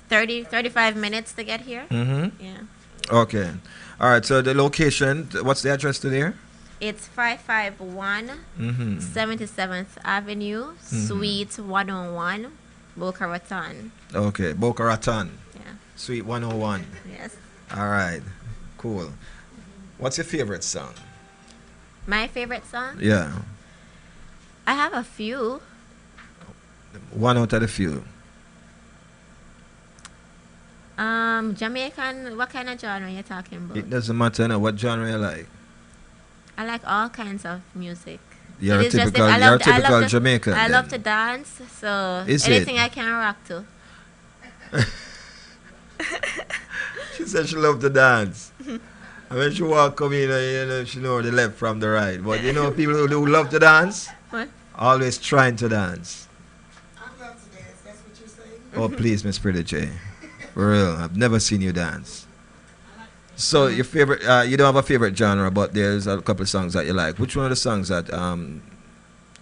35 minutes to get here? Mm-hmm. Yeah. Okay. All right. So the location. What's the address to there? It's 551 Mm-hmm. 77th Avenue, Suite 101, Boca Raton. Okay. Boca Raton. Yeah. Suite 101. Yes. All right. Cool. What's your favorite song? My favorite song? Yeah. I have a few. One out of the few. Jamaican, what kind of genre are you talking about? It doesn't matter now what genre you like. I like all kinds of music. You're It a is just typical. that I You're a love to- I love typical to- Jamaican. I then. love to dance, so Is it? anything I can rock to. She said she loved to dance. And when she walk come in, she know the left from the right. But you know people who love to dance? What? Always trying to dance. I love to dance. That's what you're saying? Oh, please, Miss Pretty J. For real, I've never seen you dance. So your favorite, you don't have a favorite genre, but there's a couple of songs that you like. Which one of the songs that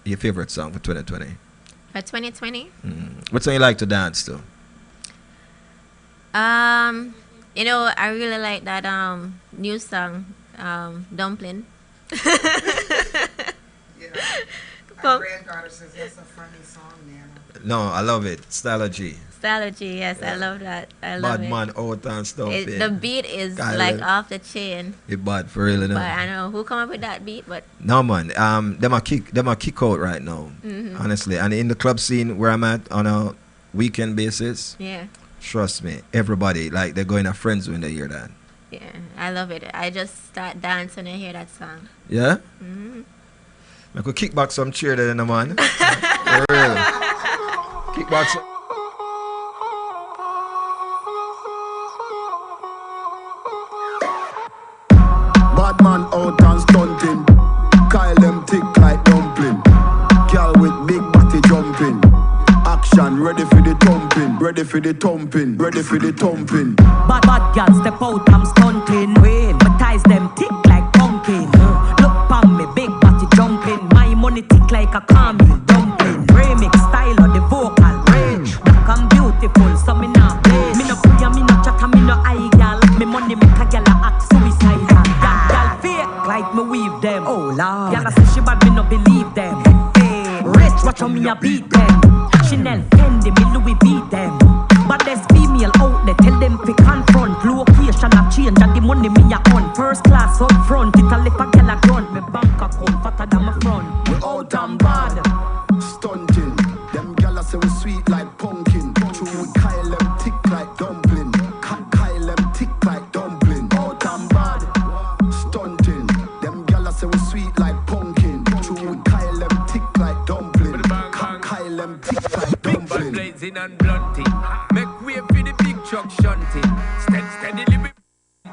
your favorite song for 2020? For 2020? What song you like to dance to? You know, I really like that new song, Dumpling. My granddaughter says that's a funny song, man. No, I love it. Stylo G. Stylo G, yes, I love that. I love Bad it. man out and stuff. The beat is like off the chain. It bad for real, But I know who come up with that beat, but no man, them a kick out right now, honestly. And in the club scene where I'm at on a weekend basis, yeah, trust me, everybody like they're going to friends when they hear that. Yeah, I love it. I just start dancing when I hear that song. Yeah. I could kick back some cheer there, man. For real. Kick back some. Bad man out and stunting. Kyle them thick like dumpling. Girl with big body jumping. Action ready for the thumping. Ready for the thumping. Ready for the thumping. Bad girl step out, I'm stunting. My ties them thick like pumpkin. Look pon me, big body jumping. My money thick like a caramel dumpling. Remix style of the vocal range. Black and beautiful, so me not blaze. Me no puya, me no chatter, me no eye gal. Me money make a gal act suicidal. Gal fake like me weave them. Oh lord, gal say she bad, me no believe them. Hey, rich, watch how me a beat them. Chanel, Fendi, me Louis V them. But there's female out there, tell them fi confront. Location a change and the money me a on. First class up front, it a lip a gal a grunt. Me bank account fatter than my front. We out and bad, stunting. Them gala say we sweet like pumpkin. True we Kyle them thick like dumpling. Kyle them thick like dumpling. Out and bad, stunting. Them gala say we sweet like pumpkin. True we Kyle them thick like dumpling. Kyle them thick like dumpling. Blazing and blunting. Make way for the big truck shunting. Steadily we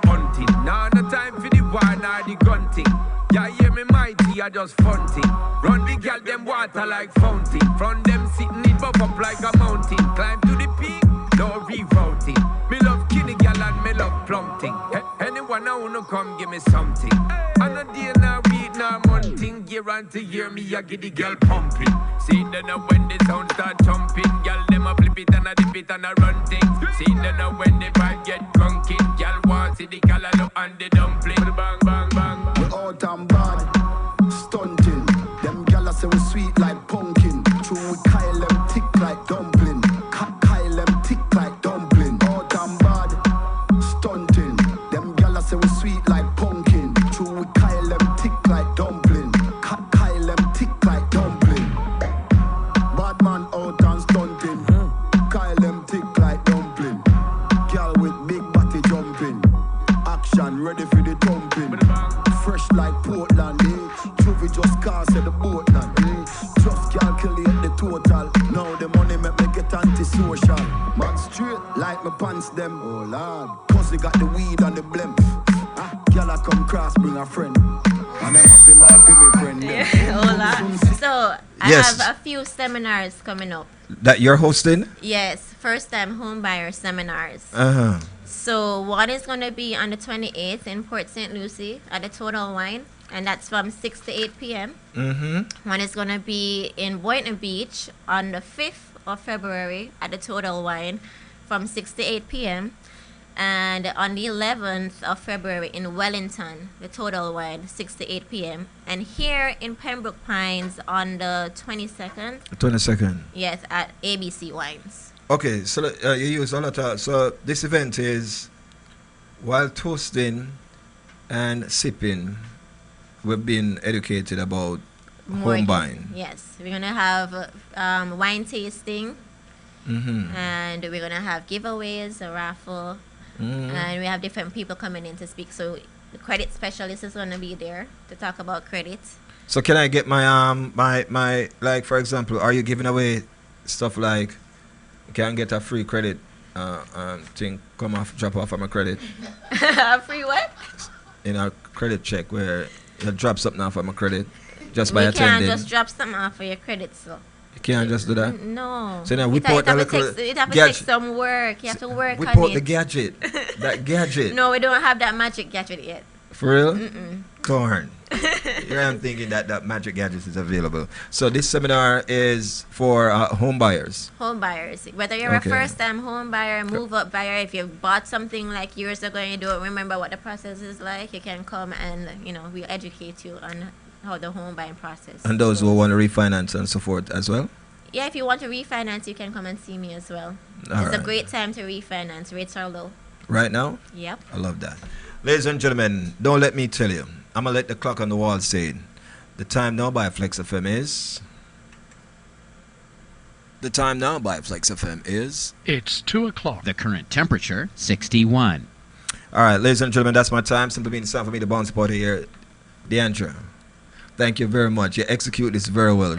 hunting. Now no time for the wine or the gunting. Yeah, hear me mighty, I just funting. Run the gal them water like fountain. From them sitting it buff up like a mountain. Climb to the peak, no rerouting. Me love kinny gal and me love plumping. Anyone I wanna come give me something. And a day now week now monthing. Guarantee hear me I get the gal pumping. See then when the sound start jumping. Gal them a flip it and a dip it and a run things. See then when the vibe get drunken. Gal want see the callaloo and the dumpling. Bang bang bang. We out and bad, stunting. Them gala say we sweet like pumpkin. True we Kyle them thick like dumpling. Kyle them thick like dumpling. Out and bad, stunting. Them gala say we sweet like pumpkin. True we Kyle them thick like dumpling. Kyle them thick like dumpling. Bad man out and stunting. Kyle them thick like dumpling. Girl with big body jumping. Action ready for the thumping. Fresh like Portland, Juvie just cast at the boatland, Just calculate the total. Now the money make me get antisocial. Man straight like my pants them. Oh lord, cause they got the weed and the blimp. Girl I come cross, bring a friend. And them happy like be my friend. So I Yes. have a few seminars coming up. That you're hosting? Yes, first time home buyer seminars. So one is going to be on the 28th in Port St. Lucie at the Total Wine, and that's from 6 to 8 p.m. One is going to be in Boynton Beach on the 5th of February at the Total Wine from 6 to 8 p.m. And on the 11th of February in Wellington, the Total Wine, 6 to 8 p.m. And here in Pembroke Pines on the 22nd. 22nd. Yes, at ABC Wines. Okay, so you use a lot of. So this event is while toasting and sipping, we've been educated about home buying. Yes, we're gonna have wine tasting, and we're gonna have giveaways, a raffle, and we have different people coming in to speak. So the credit specialist is gonna be there to talk about credit. So can I get my my like, for example, are you giving away stuff like? Can I get a free credit thing drop off on my credit? Free what? In a credit check where you drop something off on my credit just by we attending. can't just drop something off for your credit, so. You can't just do that? No. So now whip out that little it have to take some work. You have to work whip on out it. the gadget. That gadget. No, we don't have that magic gadget yet. For real? Mm-mm. Corn. Here I'm thinking that magic gadget is available. So this seminar is for home buyers. Home buyers. Whether you're Okay. a first-time home buyer, move-up buyer, if you bought something like years ago and you don't remember what the process is like, you can come and, we'll educate you on how the home buying process. And those who want to refinance and so forth as well? Yeah, if you want to refinance, you can come and see me as well. All It's a right. great time to refinance. Rates are low. Right now? Yep. I love that. Ladies and gentlemen, don't let me tell you. I'm going to let the clock on the wall say it. The time now by Flexx FM is... The time now by Flexx FM is... It's 2 o'clock. The current temperature, 61. All right, ladies and gentlemen, that's my time. Simply means it's time for me to bounce party here. Deandra, thank you very much. You execute this very well.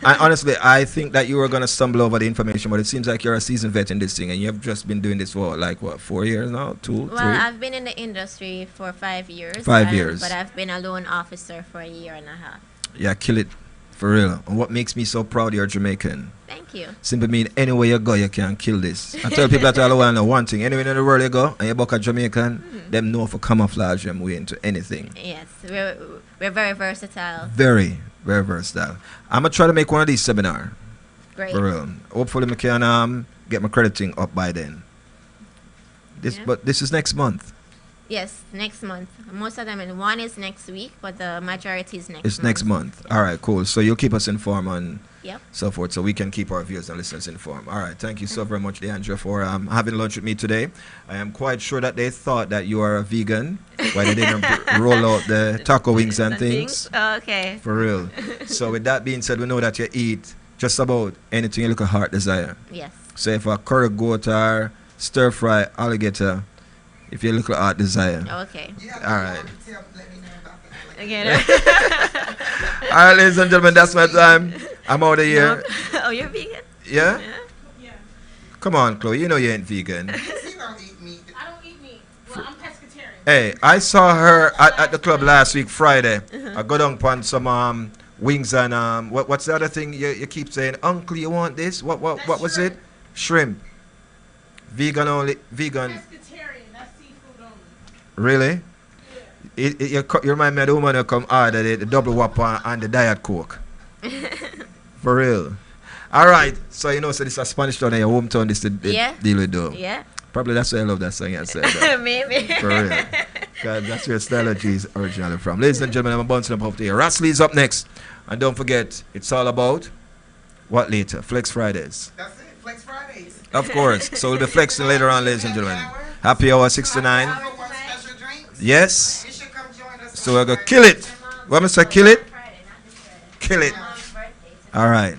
Honestly, I think that you were going to stumble over the information, but it seems like you're a seasoned vet in this thing, and you've just been doing this for, 4 years now? 2, 3? Well, I've been in the industry for 5 years. 5 years. But I've been a loan officer for a year and a half. Yeah, kill it. For real. And what makes me so proud you're Jamaican. Thank you. Simply mean anywhere you go, you can kill this. I tell people that all the while know one thing. Anywhere in the world you go, and you're a Jamaican, them know for camouflage them way into anything. Yes, we're very versatile. Very, very versatile. I'm going to try to make one of these seminars. Great. For real. Hopefully I can get my crediting up by then. But this is next month. Yes, next month. Most of them, and one is next week, but the majority is next month. It's next month. All right, cool. So you'll keep us informed on Yep. so forth, so we can keep our viewers and listeners informed. All right, thank you so very much, Deandra, for having lunch with me today. I am quite sure that they thought that you are a vegan, why they didn't roll out the taco wings and things. Oh, okay. For real. So with that being said, we know that you eat just about anything you look at heart desire. Yes. So if a curry goat or stir fry alligator, if you look at heart desire. Okay. All right. Again. All right, ladies and gentlemen, that's my time. I'm out of here. No. Oh, you're vegan? Yeah? Come on, Chloe. You know you ain't vegan. I don't eat meat. Well, I'm pescatarian. Hey, I saw her at the club last week, Friday. I got on upon some wings and what's the other thing you keep saying? Uncle, you want this? What was it? Shrimp. Vegan only. Vegan. Pescatarian. That's seafood only. Really? You remind me of the woman who come order the double whopper and the diet coke. For real. All right. So you know, so this is a Spanish town in your hometown. This is the deal with do. Yeah. Probably that's why I love that song you said. Maybe. For real. Because that's where Stylogy is originally from. Ladies and gentlemen, I'm bouncing up here. Rasley's up next. And don't forget, it's all about what later? Flexx Fridays. That's it, Flexx Fridays. Of course. So we'll be flexing later on, ladies and gentlemen. Happy hour 69. Yes. So we're going to kill it. What must I kill it? Kill it. All right.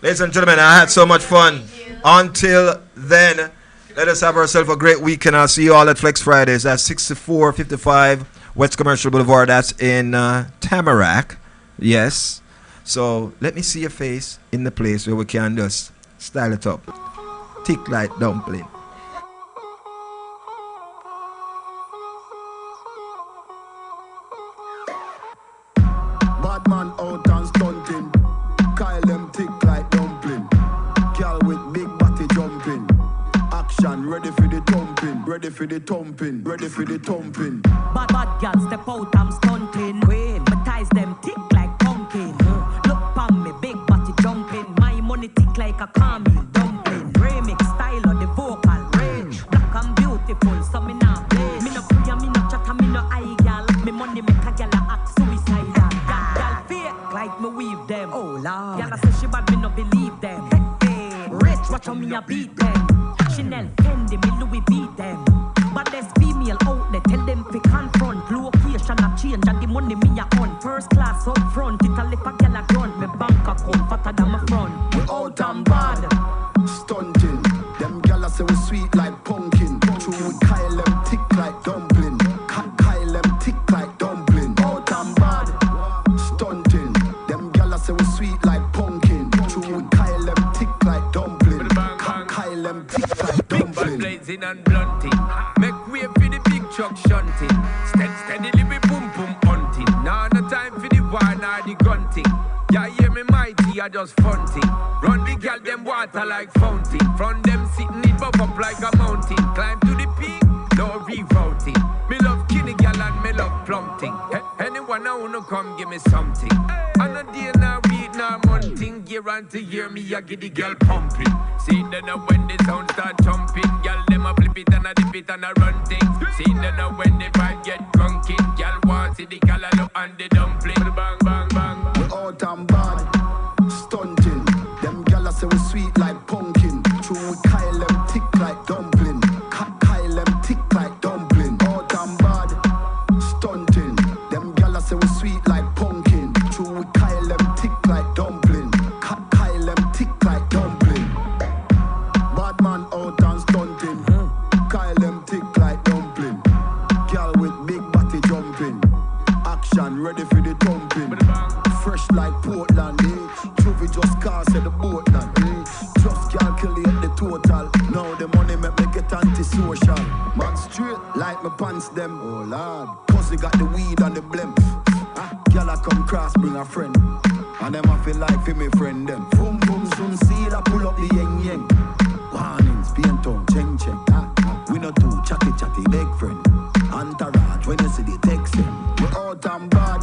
Ladies and gentlemen, I had so much fun. Until then, let us have ourselves a great weekend. I'll see you all at Flexx Fridays. That's 6455 West Commercial Boulevard. That's in Tamarack. Yes. So let me see your face in the place where we can just style it up. Thick like dumpling. Bad man out and stunting. Kyle them thick like dumpling. Girl with big body jumping. Action ready for the thumping. Ready for the thumping. Ready for the thumping. Bad girl step out, I'm stunting. Queen, my ties them thick like pumpkin. Look pon me, big body jumping. My money thick like a caramel dumpling. Remix style of the vocal range. Black and beautiful, so me not play. Me no pray, me no chat, me no eye gal. Me money make a gal act suicidal. Gal fake like me weave them. Oh Lord, gal say she bad, me no believe them. Hey, rich, watch how me a beat them. Chanel, Fendi, me Louis V them. But there's female out there, tell them fi confront. Location a change and the money me a on. First class up front, it a lip a gal a grunt. Me bank account fatter than my front. We out and bad. Stunting. Them gala say we sweet like pumpkin. True with Kyle them thick like dumpling. Kyle them thick like dumpling. Out and bad. Stunting. Them gala say we sweet like pumpkin. True with Kyle them thick like dumpling. Kyle them thick like dumpling. Blazing and blunting. Make way for the big truck shunting. Steadily we boom boom hunting. Now no time for the war nor the gun thing. Yeah, hear me mighty, I are just fun thing. Run the girl, them water like fountain. From them sitting it buff up like a mountain. Climb to the peak, no rerouting. Me love kitty girl and me love plumping. Anyone I wanna come give me something. And a day now week now month thing. Year on to year me I get the girl pumping. See then when the sound start jumping, girl them a flip it and a dip it and a run things. See then when the vibe get drunken, girl want see the callaloo and the dumpling. Bang bang bang. We out and bad, stunting. Them gyal say we sweet like pumpkin. True we Kyle them thick like dumpling. Kyle them thick like dumpling. Out and bad, stunting. Them gyal say we sweet like pumpkin. True we Kyle them thick like dumpling. Kyle them thick like dumpling. Bad man out and stunting. Kyle them thick like dumpling. Gyal with big body jumping. Action ready for the thumping. Fresh like Portland, eh? Juvie just cast at the boatland, eh? Just calculate the total. Now the money make me get antisocial. Man straight like my pants them. Oh lord, cause they got the weed and the blem. Girl I come cross bring a friend. And them I feel like for me friend them. Boom boom soon see I pull up the yeng yeng. Warnings, paint on, cheng cheng. We not too chatty chatty big friend. Entourage when you see the text them. We out and bad,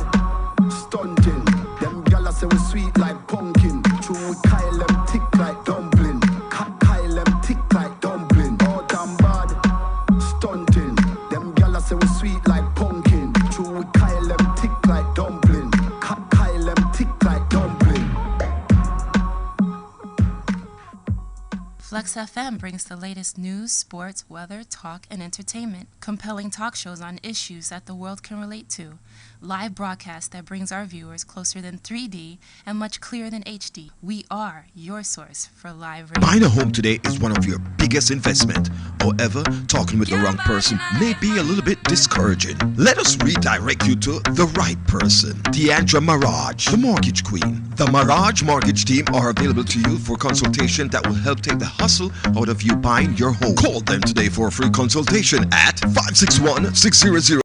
stunting. Them gyal say we sweet like pumpkin. True we Kyle them thick like dumpling. Kyle them thick like dumpling. Out and bad, stunting. Them gyal say we sweet like pumpkin. True we Kyle them thick like dumpling. Kyle them thick like dumpling. Flexx FM brings the latest news, sports, weather, talk, and entertainment. Compelling talk shows on issues that the world can relate to. Live broadcast that brings our viewers closer than 3D and much clearer than HD. We are your source for live radio. Buying a home today is one of your biggest investment. However, talking with the wrong person may be a little bit discouraging. Let us redirect you to the right person. Deandra Maraj, the mortgage queen. The Maraj mortgage team are available to you for consultation that will help take the hustle out of you buying your home. Call them today for a free consultation at 561-600